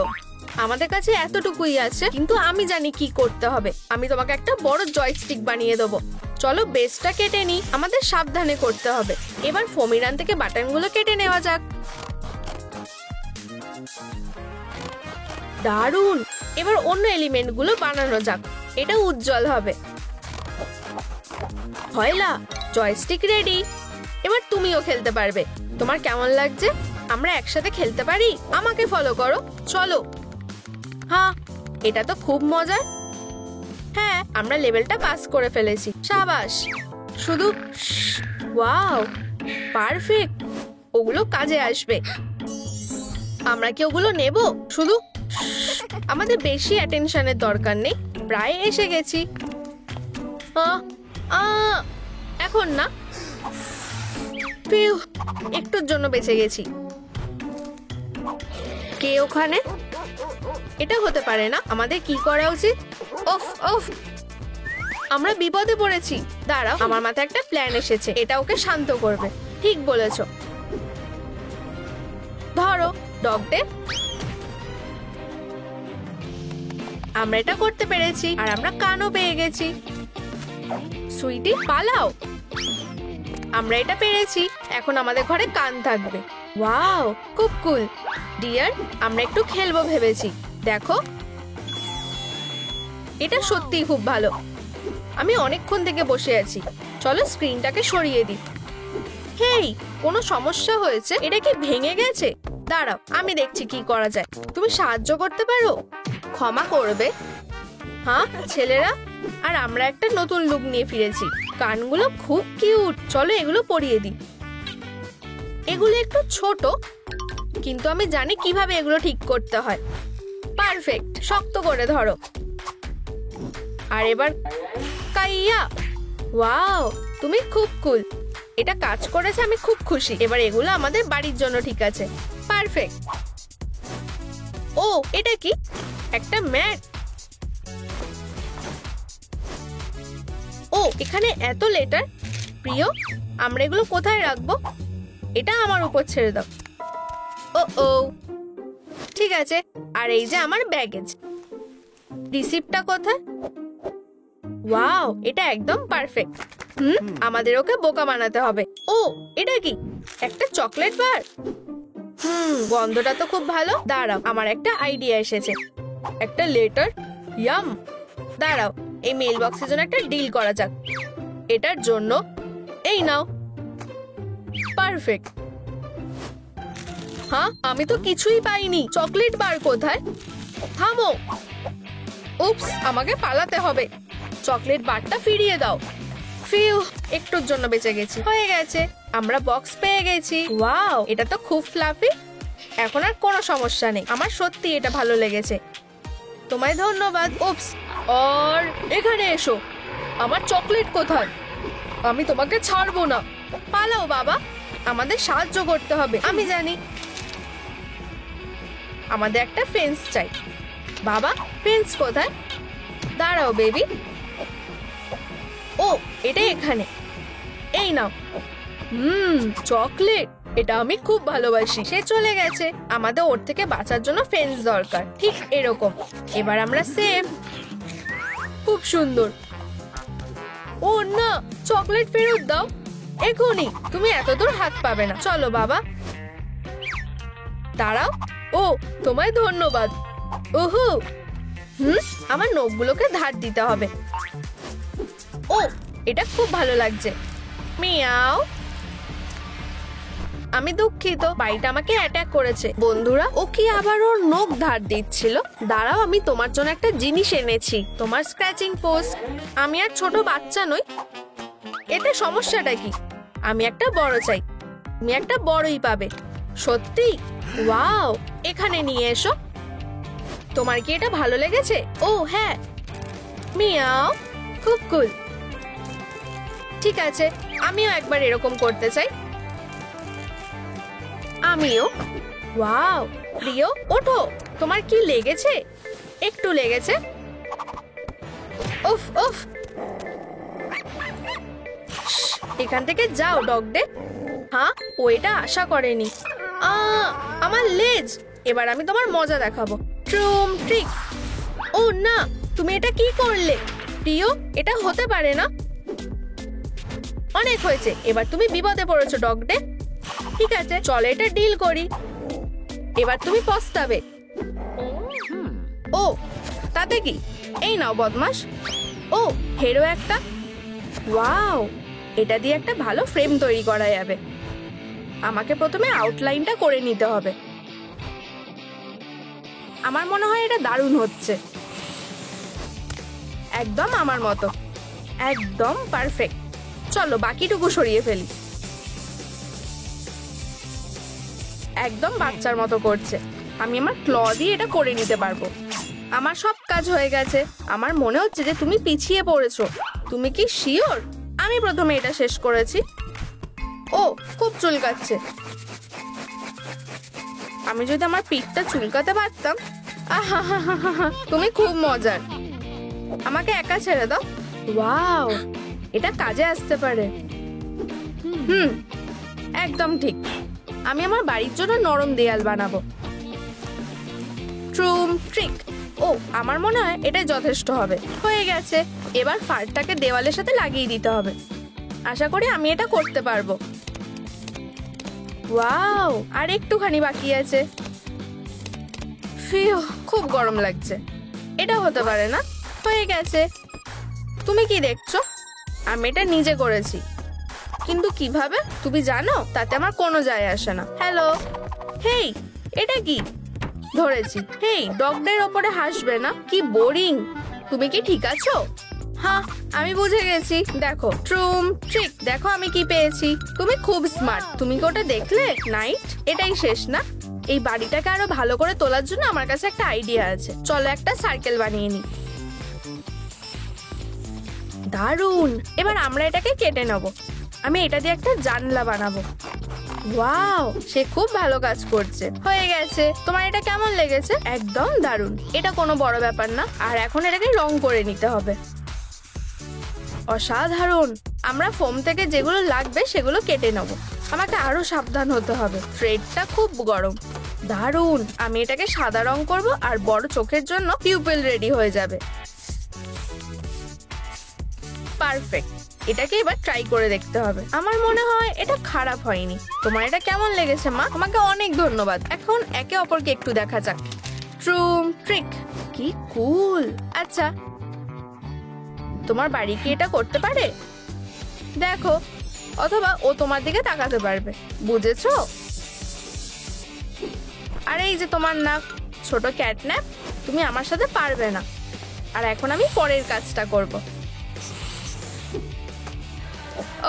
আমাদের কাছে এতটুকুই আছে, কিন্তু আমি জানি কি করতে হবে। আমি তোমাকে একটা বড় জয়স্টিক বানিয়ে দেবো। চলো বেসটা কেটে নি। আমাদের সাবধানে করতে হবে। এবার ফোমিরান থেকে বাটনগুলো কেটে নেওয়া যাক। দারুণ। এবার অন্য এলিমেন্টগুলো বানানো যাক। এটা উজ্জ্বল হবে। হয়লা, জয়স্টিক রেডি। এবার তুমিও খেলতে পারবে। তোমার কেমন লাগছে? আমরা একসাথে খেলতে পারি। আমাকে ফলো করো। চলো। হ্যাঁ, এটা তো খুব মজার। হ্যাঁ, আমরা লেভেলটা পাস করে ফেলেছি। সাবাস। শুধু ওয়াও, পারফেক্ট। ওগুলো কাজে আসবে। আমরা কি ওগুলো নেব? শুধু আমাদের বেশি অ্যাটেনশনের দরকার নেই। প্রায় এসে গেছি। এখন না। একটুর জন্য বেঁচে গেছি। কে ওখানে? এটা হতে পারে না। আমাদের কি করা উচিত? ওফ ওফ, আমরা বিপদে পড়েছি। দাঁড়াও, আমার মাথায় একটা প্ল্যান এসেছে। এটা ওকে শান্ত করবে। ঠিক বলেছো। ধরো ডগডে। আমরা এটা করতে পেরেছি, আর আমরা কানও পেয়ে গেছি। সুইটি পালাও। আমরা এটা পেরেছি। এখন আমাদের ঘরে কান থাকবে। ওয়াও, খুব কুল। ডিয়ার, আমরা একটু খেলবো ভেবেছি। দেখো, এটা সত্যিই খুব ভালো। আমি অনেকক্ষণ থেকে বসে আছি। চলো স্ক্রিনটাকে সরিয়ে দিই। হেই, কোনো সমস্যা হয়েছে? এটা কি ভেঙে গেছে? দাঁড়াও, আমি দেখছি কি করা যায়। তুমি সাহায্য করতে পারো? ক্ষমা করবে। হ্যাঁ ছেলেরা, আর আমরা একটা নতুন লুক নিয়ে ফিরেছি। কানগুলো খুব কিউট। চলো এগুলো পরিয়ে দিই। এগুলো একটু ছোট, কিন্তু আমি জানি কিভাবে এগুলো ঠিক করতে হয়। পারফেক্ট, শক্ত করে ধরো। আর এবার কাইয়া, ওয়াও, তুমি খুব কুল। এটা কাজ করেছে, আমি খুব খুশি। এবার এগুলো আমাদের বাড়ির জন্য ঠিক আছে। পারফেক্ট। ও, এটা কি? একটা ম্যাট। ও, এখানে এত লেটার। প্রিয়, আমরা এগুলো কোথায় রাখবো? এটা আমার উপর ছেড়ে দাও। ও ও, ঠিক আছে। আর এই যে আমার ব্যাগেজ। রিসিপ্টটা কোথায়? ওয়াও, এটা একদম পারফেক্ট। আমাদের ওকে বোকা বানাতে হবে। ও, এটা কি? একটা চকলেট বার। গন্ধটা তো খুব ভালো। দাঁড়াও, আমার একটা আইডিয়া এসেছে। একটা লেটার। ইয়াম। দাঁড়াও, এই মেল বক্সের জন্য একটা ডিল করা যাক। এটার জন্য এই নাও। পারফেক্ট। হ্যাঁ, আমি তো কিছুই পাইনি। চকলেট বার কোথায়? থামো। উপস, আমাকে পালাতে হবে। চকলেট বারটা ফিরিয়ে দাও। ফিউ, একটুর জন্য বেঁচে গেছি। হয়ে গেছে, আমরা বক্স পেয়ে গেছি। ওয়াও, এটা তো খুব ফ্লাফি। এখন আর কোনো সমস্যা নেই। আমার সত্যি এটা ভালো লেগেছে। তোমায় ধন্যবাদ। উপস, আর এখানে এসো। আমার চকলেট কোথায়? আমি তোমাকে ছাড়বো না। পালাও বাবা, আমাদের সাহায্য করতে হবে। আমি জানি, আমাদের একটা ফেন্স চাই। বাবা, ফেন্স কোথায়? দাঁড়াও বেবি। ও, এটা এখানে। এই নাও। চকলেট, এটা আমি খুব ভালোবাসি। সে চলে গেছে। আমাদের ওর থেকে বাঁচার জন্য ফেন্স দরকার, ঠিক এরকম। এবার আমরা সেফ। খুব সুন্দর। ও না, চকলেট ফেরত দাও এখনই। তুমি এত দূর হাত পাবে না। চলো বাবা। দাঁড়াও। ও, তোমায় ধন্যবাদ। ওহো, আমার নখগুলোকে ধার দিতে হবে। ও, এটা খুব ভালো লাগছে। মিয়াও। আমি দুঃখিত, বাইটা আমাকে অ্যাটাক করেছে। বন্ধুরা, ও কি আবার ওর নখ ধার দিচ্ছিল? দাঁড়াও, আমি তোমার জন্য একটা জিনিস এনেছি। তোমার স্ক্র্যাচিং পোস্ট। আমি আর ছোট বাচ্চা নই। এতে সমস্যাটা কি? আমি একটা বড় চাই। তুমি একটা বড়ই পাবে। সত্যি? ওয়াও, এখানে নিয়ে এসো। তোমার কি এটা ভালো লেগেছে? ও হ্যাঁ। মিয়াও, খুব কুল। ঠিক আছে, আমিও একবার এরকম করতে চাই। আমিও। ওয়াও, প্রিয়, ওঠো। তোমার কি লেগেছে? একটু লেগেছে। উফ উফ, এখান থেকে যাও ডগডে। হ্যাঁ, ও এটা আশা করেনি। আমার লেজ। এবার আমি তোমার মজা দেখাবো। ট্রুম ট্রিক। ও না, তুমি এটা কি করলে? প্রিয়, এটা হতে পারে না। অনেক হয়েছে, এবার তুমি বিপদে পড়েছো ডগডে। ঠিক আছে, চলো এটা ডিল করি। এবার তুমি পস্তাবে। ও, তাতে কি? এই নাও বদমাস। ও, হেরো একটা। ওয়াও, এটা দিয়ে একটা ভালো ফ্রেম তৈরি করা যাবে। আমাকে প্রথমে আউটলাইনটা করে নিতে হবে। আমার মনে হয় এটা দারুণ হচ্ছে। একদম আমার মতো। একদম পারফেক্ট। চলো বাকিটুকু সরিয়ে ফেলি। একদম বাচ্চার মতো করছে। আমি আমার ক্ল দিয়ে এটা করে নিতে পারবো। আমার সব কাজ হয়ে গেছে। আমার মনে হচ্ছে যে তুমি পিছিয়ে পড়েছো। তুমি কি শিওর? আমি প্রথমে এটা শেষ করেছি। ও, খুব চুলকাচ্ছে। আমি যদি আমার পিঠটা চুলকাতে পারতাম। আহা, তুমি খুব মজার। আমাকে একা ছেড়ে দাও। ওয়াও, এটা কাজে আসতে পারে। একদম ঠিক। আমি আমার বাড়ির জন্য নরম দেয়াল বানাবো। ট্রুম ট্রিক। ও, আমার মনে হয় এটাই যথেষ্ট হবে। হয়ে গেছে। এবার ফারটাকে দেওয়ালের সাথে লাগিয়ে দিতে হবে। আশা করি আমি এটা করতে পারবো। ওয়াও, আর একটুখানি বাকি আছে। ফিউ, খুব গরম লাগছে। এটা হতে পারে না। হয়ে গেছে। তুমি কি দেখছো? আমি এটা নিজে করেছি। কিন্তু কিভাবে তুমি জানো? তাতে আমার কোনো যায় আসে না। হ্যালো, হেই, এটা কি? ধরেছি। হেই, ডগদের ওপরে হাসবে না। কি বোরিং। তুমি কি ঠিক আছো? হ্যাঁ, আমি বুঝে গেছি। দেখো, ট্রুম ট্রিক। দেখো আমি কি পেয়েছি। তুমি খুব স্মার্ট। তুমি কি ওটা দেখলে? নাইট, এটাই শেষ না? এই বাড়িটাকে আরো ভালো করে তোলার জন্য আমার কাছে একটা আইডিয়া আছে। চলো একটা সার্কেল বানিয়ে নিই। দারুণ! এবার আমরা এটাকে কেটে নেব। আমি এটা দিয়ে একটা জানলা বানাবো। ওয়াও, সে খুব ভালো কাজ করছে। হয়ে গেছে। তোমার এটা কেমন লেগেছে? একদম দারুণ। এটা কোনো বড় ব্যাপার না। আর এখন এটাকে রং করে নিতে হবে। অসাধারণ। আমরা ফোম থেকে যেগুলো লাগবে সেগুলো কেটে নেব। আমাকে আরো সাবধান হতে হবে, থ্রেডটা খুব গরম। দারুণ! আমি এটাকে সাদা রং করব আর বড় চোখের জন্য পিউপিল রেডি হয়ে যাবে। পারফেক্ট। এটাকে এবার ট্রাই করে দেখতে হবে। আমার মনে হয় এটা খারাপ হয়নি। তোমার এটা কেমন লেগেছে মা? তোমাকে অনেক ধন্যবাদ। এখন একে অপরকে একটু দেখা যাক। ট্রুম ট্রিক। কি কুল। আচ্ছা, তোমার বাড়ি কি এটা করতে পারে? দেখো, অথবা ও তোমার দিকে তাকাতে পারবে। বুঝেছো? আর এই যে তোমার নাক, ছোট ক্যাটন্যাপ, তুমি আমার সাথে পারবে না। আর এখন আমি পরের কাজটা করব।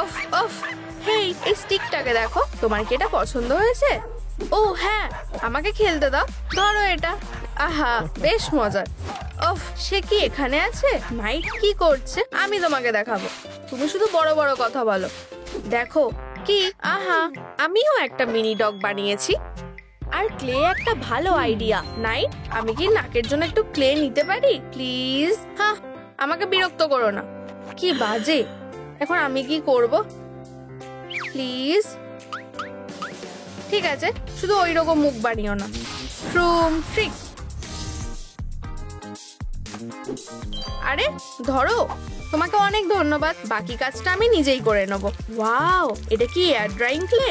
ওফ ওফ, হেই, এই স্টিকটাকে দেখো। তোমার কি এটা পছন্দ হয়েছে? ও হ্যাঁ, আমাকে খেলতে দাও। ধরো এটা। আহা, বেশ মজার। ওফ, সে কি এখানে আছে? নাইট কি করছে? আমি তোমাকে দেখাবো। তুমি শুধু বড় বড় কথা বলো। দেখো কি, আহা, আমিও একটা মিনি ডগ বানিয়েছি। আর ক্লে একটা ভালো আইডিয়া। নাইট, আমি কি নাকের জন্য একটু ক্লে নিতে পারি প্লিজ? হ্যাঁ, আমাকে বিরক্ত করো না। কি বাজে। এখন আমি কি করব? প্লিজ। ঠিক আছে, শুধু ওই রকম মুখ বানিও না। ট্রুম ট্রিক। আরে ধরো, তোমাকে অনেক ধন্যবাদ। বাকি কাজটা আমি নিজেই করে নেব। ওয়াও, এটা কি এয়ার ড্রাইং ক্লে?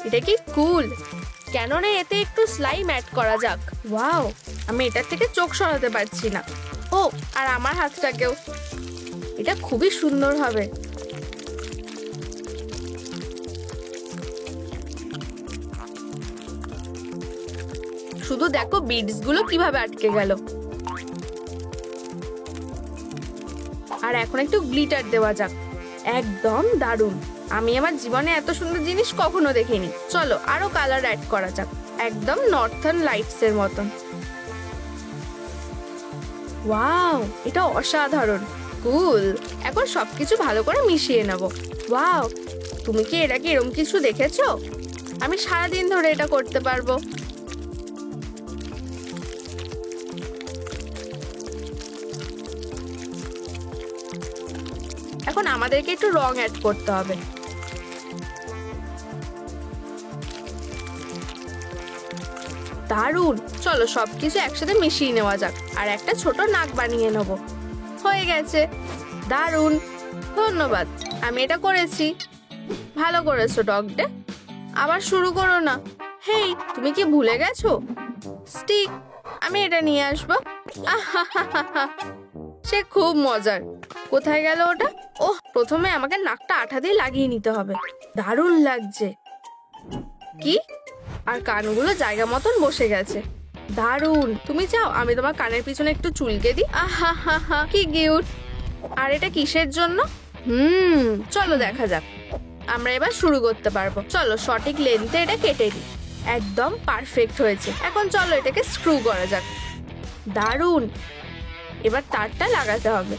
এটা কি কুল। কেন না এতে একটু স্লাইম অ্যাড করা যাক। ওয়াও, আমি এটার থেকে চোখ সরাতে পারছি না। ও, আর আমার হাতটাকেও। এটা খুবই সুন্দর হবে। শুধু দেখো বিডস গুলো কিভাবে আটকে গেল। আর এখন একটু গ্লিটার দেওয়া যাক। একদম দারুণ। আমি আমার জীবনে এত সুন্দর জিনিস কখনো দেখিনি। চলো আরো কালার অ্যাড করা যাক, একদম নর্থার্ন লাইটস এর মতন। ওয়াও, এটা অসাধারণ। কুল। এখন সবকিছু ভালো করে মিশিয়ে নেব। ওয়াও, তুমি কি এর আগে এরকম কিছু দেখেছো? আমি সারাদিন ধরে এটা করতে পারবো। এখন আমাদেরকে একটু রং অ্যাড করতে হবে। দারুণ। চলো সবকিছু একসাথে মিশিয়ে নেওয়া যাক। আর একটা ছোট নাক বানিয়ে নেব। হয়ে গেছে। দারুণ, ধন্যবাদ। আমি এটা করেছি। ভালো করেছো ডগডে। আবার শুরু করো না। হেই, তুমি কি ভুলে গেছো? স্টিক, আমি এটা নিয়ে আসবো। আহা, সে খুব মজার। কোথায় গেল ওটা? ওহ, প্রথমে আমাকে নাকটা আঠা দিয়ে লাগিয়ে নিতে হবে। দারুণ লাগছে। কি? আর কানগুলো জায়গা মতন বসে গেছে। দারুণ। তুমি চাও আমি তোমার কানের পিছনে একটু চুলকে দিই? আহা হা হা, কি কিউট। আর এটা কিসের জন্য? চলো দেখা যাক। আমরা এবার শুরু করতে পারবো। চলো সঠিক লেন্থে এটা কেটে দিই। একদম পারফেক্ট হয়েছে। এখন চলো এটাকে স্ক্রু করা যাক। দারুণ। এবার তারটা লাগাতে হবে।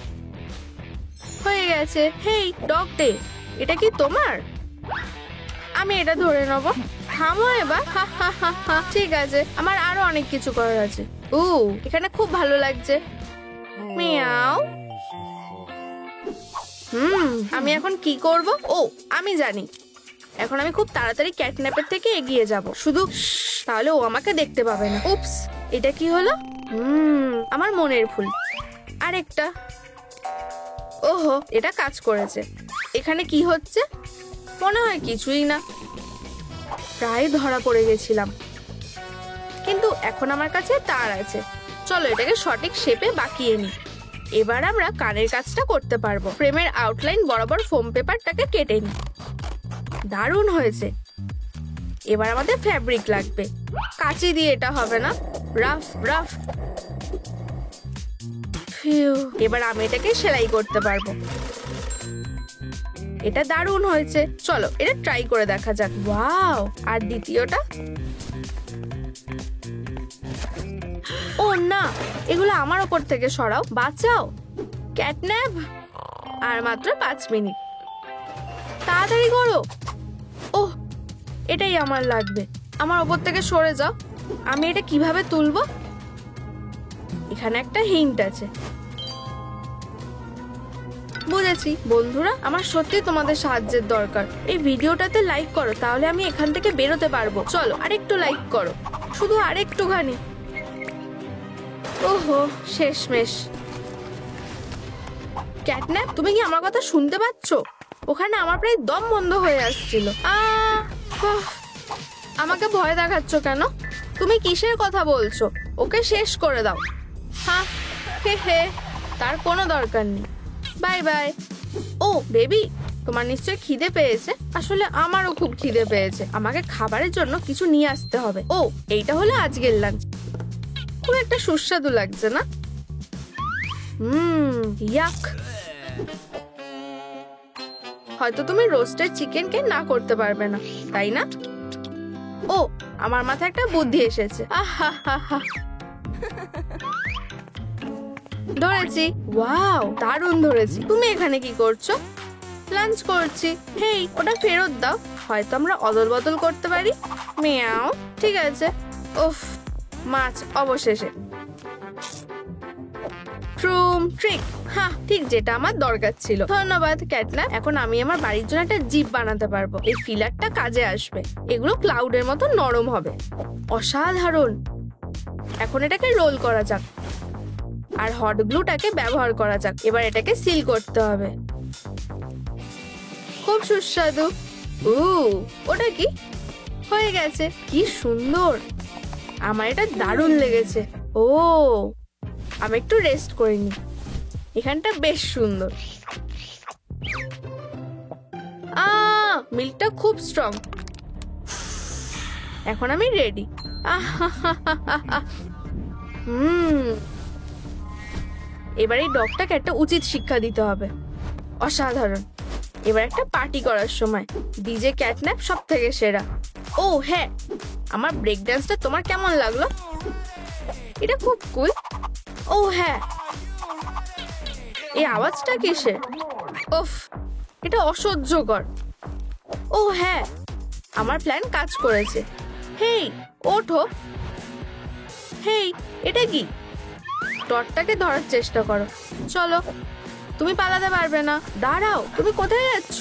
হয়ে গেছে। হেই ডগডে, এটা কি তোমার? আমি এটা ধরে নেব। থামো এবার। হা হা হা হা। ঠিক আছে, আমার আরো অনেক কিছু করার আছে। এখানে খুব ভালো লাগছে। মিয়াও। আমি এখন কি করব? ও, আমি জানি। এখন আমি খুব তাড়াতাড়ি ক্যাটন্যাপের থেকে এগিয়ে যাব। শুধু তাহলে ও আমাকে দেখতে পাবে না। উপস, এটা কি হলো? আমার মনের ভুল। আরেকটা। ওহো, এটা কাজ করেছে। এখানে কি হচ্ছে? মনে হয় কিছুই না। প্রায় ধরা পড়ে গেছিলাম, কিন্তু এখন আমার কাছে তার আছে। চলো এটাকে সঠিক শেপে বাঁকিয়ে নিই। এবার আমরা কানের কাজটা করতে পারবো। ফ্রেমের আউটলাইন বরাবর ফোম পেপারটাকে কেটে নিই। দারুণ হয়েছে। এবার আমাদের ফ্যাব্রিক লাগবে। কাঁচি দিয়ে এটা হবে না। Rough rough. এবার আমি এটাকে সেলাই করতে পারবো। এটা দারুণ হয়েছে, চলো এটা ট্রাই করে দেখা যাক। ওয়াও, আর দ্বিতীয়টা? ও না, এগুলো আমার ওপর থেকে সরাও, বাঁচাও। ক্যাটন্যাপ, আর মাত্র 5 মিনিট, তাড়াতাড়ি করো। ওহ, এটাই আমার লাগবে। আমার ওপর থেকে সরে যাও। আমি এটা কিভাবে তুলবো? এখানে একটা হিন্ট আছে। বুঝেছি। বন্ধুরা, আমার সত্যি তোমাদের সাহায্যের দরকার। এই ভিডিওটাতে লাইক করো, তাহলে আমি এখান থেকে বেরোতে পারবো। চলো আরেকটু লাইক করো, শুধু আরেকটুখানি। ওহো, শেষমেশ। ক্যাটন্যাপ, তুমি কি আমার কথা শুনতে পাচ্ছ? ওখানে আমার প্রায় দম বন্ধ হয়ে আসছিল। আমাকে ভয় দেখাচ্ছ কেন? তুমি কিসের কথা বলছো? ওকে শেষ করে দাও। হ্যাঁ, হে হে, তার কোনো দরকার নেই। Bye bye. ও বেবি, তোমার নিশ্চয় খিদে পেয়েছে। আসলে আমারও খুব খিদে পেয়েছে। আমাকে খাবারের জন্য কিছু নিয়ে আসতে হবে। ও, এইটা হলো আজকের লাঞ্চ। খুব একটা সুস্বাদু লাগছে না? ইয়াক। হয়তো তুমি রোস্টেড চিকেনকে না করতে পারবে না, তাই না? ও, আমার মাথায় একটা বুদ্ধি এসেছে। ধরেছি। ওয়াও, দারুণ ধরেছি। তুমি এখানে কি করছো? লাঞ্চ করছি। হেই, ওটা ফেরত দাও। হয়তো আমরা অদল বদল করতে পারি। মিয়াও। ঠিক আছে। উফ, মাছ অবশেষে। ট্রুম ট্রিক। হ্যাঁ, ঠিক যেটা আমার দরকার ছিল। ধন্যবাদ ক্যাটন্যাপ। এখন আমি আমার বাড়ির জন্য একটা জিপ বানাতে পারবো। এই ফিলারটা কাজে আসবে। এগুলো ক্লাউডের মতো নরম হবে। অসাধারণ। এখন এটাকে রোল করা যাক, আর হট গ্লুটাকে ব্যবহার করা যাক। এবার এটাকে সিল করতে হবে। খুব সুস্বাদু। ওটা কি? হয়ে গেছে। কি সুন্দর, আমার এটা দারুণ লেগেছে। ও, আমি একটু রেস্ট করে নি। এখানটা বেশ সুন্দর। মিল্কটা খুব স্ট্রং। এখন আমি রেডি। এবার এই ডগটাকে একটা উচিত শিক্ষা দিতে হবে। অসাধারণ। এবার একটা পার্টি করার সময়। ডিজে ক্যাটন্যাপ সব থেকে সেরা। ও হ্যাঁ, আমার ব্রেক ডান্সটা তোমার কেমন লাগলো? এটা খুব কুল। ও হ্যাঁ, এই আওয়াজটা কিসের? উফ, এটা অসহ্যকর। ও হ্যাঁ, আমার প্ল্যান কাজ করেছে। হেই, ওঠো। হেই, এটা কি? ডটটাকে ধরার চেষ্টা করো। চলো, তুমি পালাতে পারবে না। দাঁড়াও, তুমি কোথায় যাচ্ছ?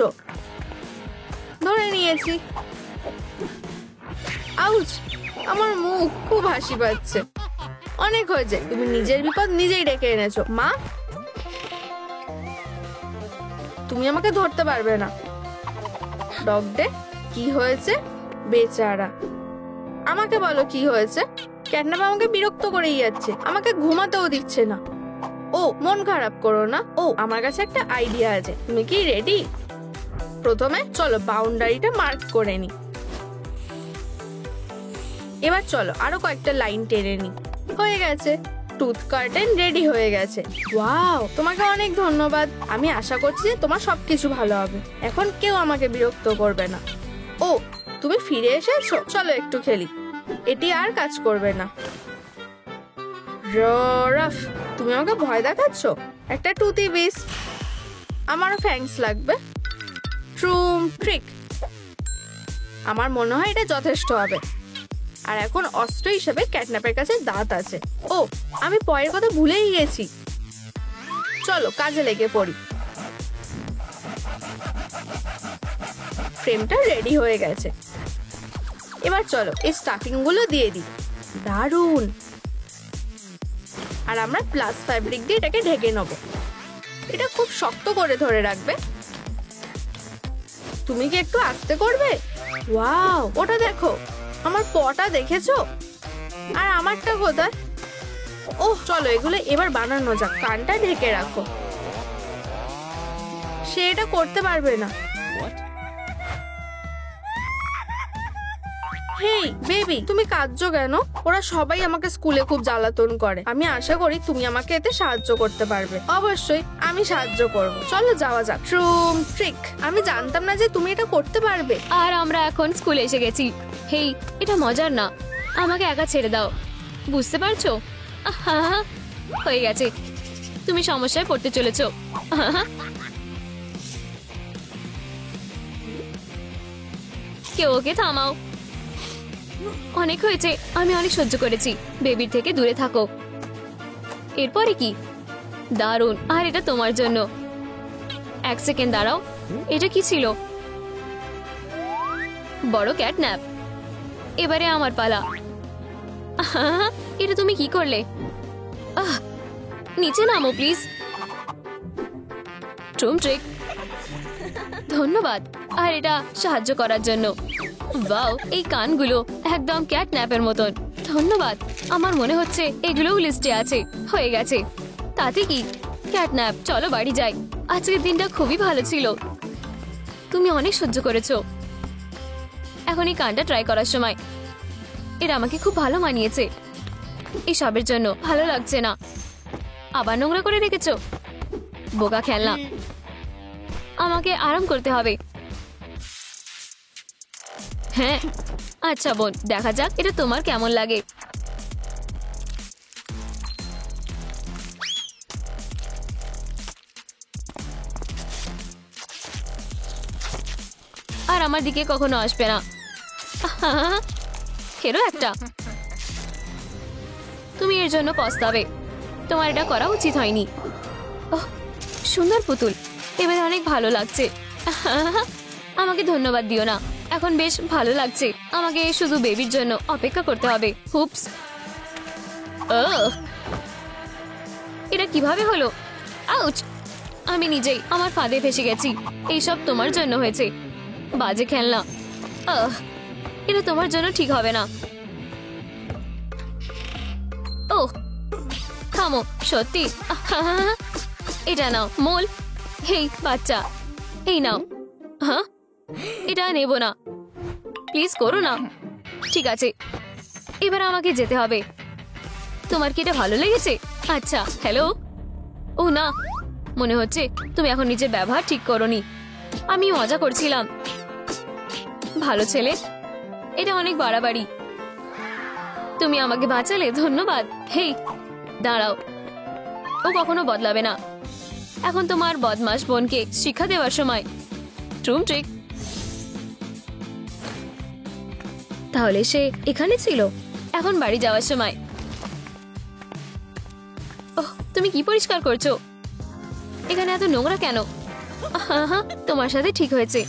ধরে নিয়েছি। আউচ, আমার মুখ খুব হাসি পাচ্ছে। অনেক হয়েছে, তুমি নিজের বিপদ নিজেই ডেকে এনেছো। মা, তুমি আমাকে ধরতে পারবে না। ডগডে, কি হয়েছে? বেচারা। আমাকে বলো কি হয়েছে? ক্যাটন্যাপ আমাকে বিরক্ত করেই যাচ্ছে। আমাকে ঘুমাতেও দিচ্ছে না। ও, মন খারাপ করো না। ও, আমার কাছে একটা আইডিয়া আছে। তুমি কি রেডি? প্রথমে চলো বাউন্ডারিটা মার্ক করে নি। এবার চলো আরো কয়েকটা লাইন টেনে নি। হয়ে গেছে। টুথ কার্টেন রেডি হয়ে গেছে। ওয়াও, তোমাকে অনেক ধন্যবাদ। আমি আশা করছি যে তোমার সবকিছু ভালো হবে। এখন কেউ আমাকে বিরক্ত করবে না। ও, তুমি ফিরে এসেছো? চলো একটু খেলি। এটি আর কাজ করবে না। রফ, তুমি আমাকে ভয় দেখাচ্ছ? একটা টুথি বিস। আমারও ফ্যাংস লাগবে। ট্রুম ট্রিক। আমার মনে হয় এটা যথেষ্ট হবে। আর এখন অস্ত্র হিসেবে ক্যাটন্যাপের কাছে দাঁত আছে। ও, আমি পয়ের কথা ভুলেই গেছি। চলো কাজে লেগে পড়ি। ফ্রেমটা রেডি হয়ে গেছে। এবার চলো এই স্টাফিং গুলো দিয়ে দিই। দারুণ। আর আমরা প্লাস ফ্যাব্রিক দিয়ে এটাকে ঢেকে নেবো। এটা খুব শক্ত করে ধরে রাখবে। তুমি কি একটু আস্তে করবে? ওয়াও, ওটা দেখো। আমার পটা দেখেছো? আর আমারটা কোথায়? ওহ, চলো এগুলো এবার বানানো যাক। কানটা ঢেকে রাখো। সে এটা করতে পারবে না। হেই বেবি, তুমি কাঁদছো কেন? ওরা সবাই আমাকে স্কুলে খুব জ্বালাতন করে। আমি আশা করি তুমি আমাকে এতে সাহায্য করতে পারবে। অবশ্যই আমি সাহায্য করব। চলো যাওয়া যাক। ট্রুম ট্রিক। আমি জানতাম না যে তুমি এটা করতে পারবে। আর আমরা এখন স্কুলে এসে গেছি। হেই, এটা মজার না, আমাকে একা ছেড়ে দাও। বুঝতে পারছো? আহা, হয়ে গেছে, তুমি সমস্যায় পড়তে চলেছো। আহা, কেউ ওকে থামাও। অনেক হয়েছে, আমি অনেক সহ্য করেছি। বেবির থেকে দূরে থাকো। এরপরে কি? দারুণ। আর এটা তোমার জন্য। এক সেকেন্ড দাঁড়াও, এটা কি ছিল? বড় ক্যাটন্যাপ। এবারে আমার পালা। আহা, এটা তুমি কি করলে? আহ, নিচে নামো প্লিজ। ট্রুম ট্রিক। ধন্যবাদ আর এটা সাহায্য করার জন্য। ওয়াও, এই কানগুলো একদম ক্যাটন্যাপের মতন। ধন্যবাদ। আমার মনে হচ্ছে এগুলোও লিস্টে আছে। হয়ে গেছে। তাতে কি? ক্যাটন্যাপ, চলো বাড়ি যাই। আজকের দিনটা খুবই ভালো ছিল। তুমি অনেক সহ্য করেছো। এখন এই কানটা ট্রাই করার সময়। এটা আমাকে খুব ভালো মানিয়েছে। এই সবের জন্য ভালো লাগছে না। আবার নোংরা করে রেখেছো। বোকা খেলনা। আমাকে আরাম করতে হবে। হ্যাঁ, আচ্ছা বোন, দেখা যাক এটা তোমার কেমন লাগে। আর আমার দিকে কখনো আসবে না। খেলো একটা। তুমি এর জন্য পস্তাবে। তোমার এটা করা উচিত হয়নি। ওহ, সুন্দর পুতুল। এবারে অনেক ভালো লাগছে। আমাকে ধন্যবাদ দিও না। এখন বেশ ভালো লাগছে। আমাকে শুধু বেবির জন্য অপেক্ষা করতে হবে। হুপস। এটা কিভাবে হলো? আউচ! আমি নিজেই আমার ফাঁদে ফেসে গেছি। এইসব তোমার জন্য হয়েছে। বাজে খেলনা। এটা তোমার জন্য ঠিক হবে না। ওহ, থামো। সত্যি? এটা নাও মোল। হেই বাচ্চা, এই নাও। হ্যাঁ, এটা নেব না। প্লিজ করো না। ঠিক আছে, এবার আমাকে যেতে হবে। তোমার কি এটা ভালো লেগেছে? আচ্ছা, হ্যালো। ও না, মনে হচ্ছে তুমি এখন নিজের ব্যবহার ঠিক করোনি। আমি মজা করছিলাম। ভালো ছেলে। এটা অনেক বাড়াবাড়ি। তুমি আমাকে বাঁচালে, ধন্যবাদ। হেই দাঁড়াও, ও কখনো বদলাবে না। এখন তোমার বদমাশ বোনকে শিক্ষা দেওয়ার সময়। ট্রুম ট্রিক। তাহলে সে এখানে ছিল। এখন বাড়ি যাওয়ার সময়। ওহ, তুমি কি পরিষ্কার করছো? এখানে এত নোংরা কেন? তোমার সাথে ঠিক হয়েছে।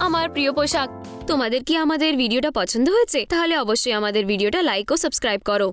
আমার প্রিয় পোশাক। তোমাদের কি আমাদের ভিডিওটা পছন্দ হয়েছে? তাহলে অবশ্যই আমাদের ভিডিওটা লাইক ও সাবস্ক্রাইব করো।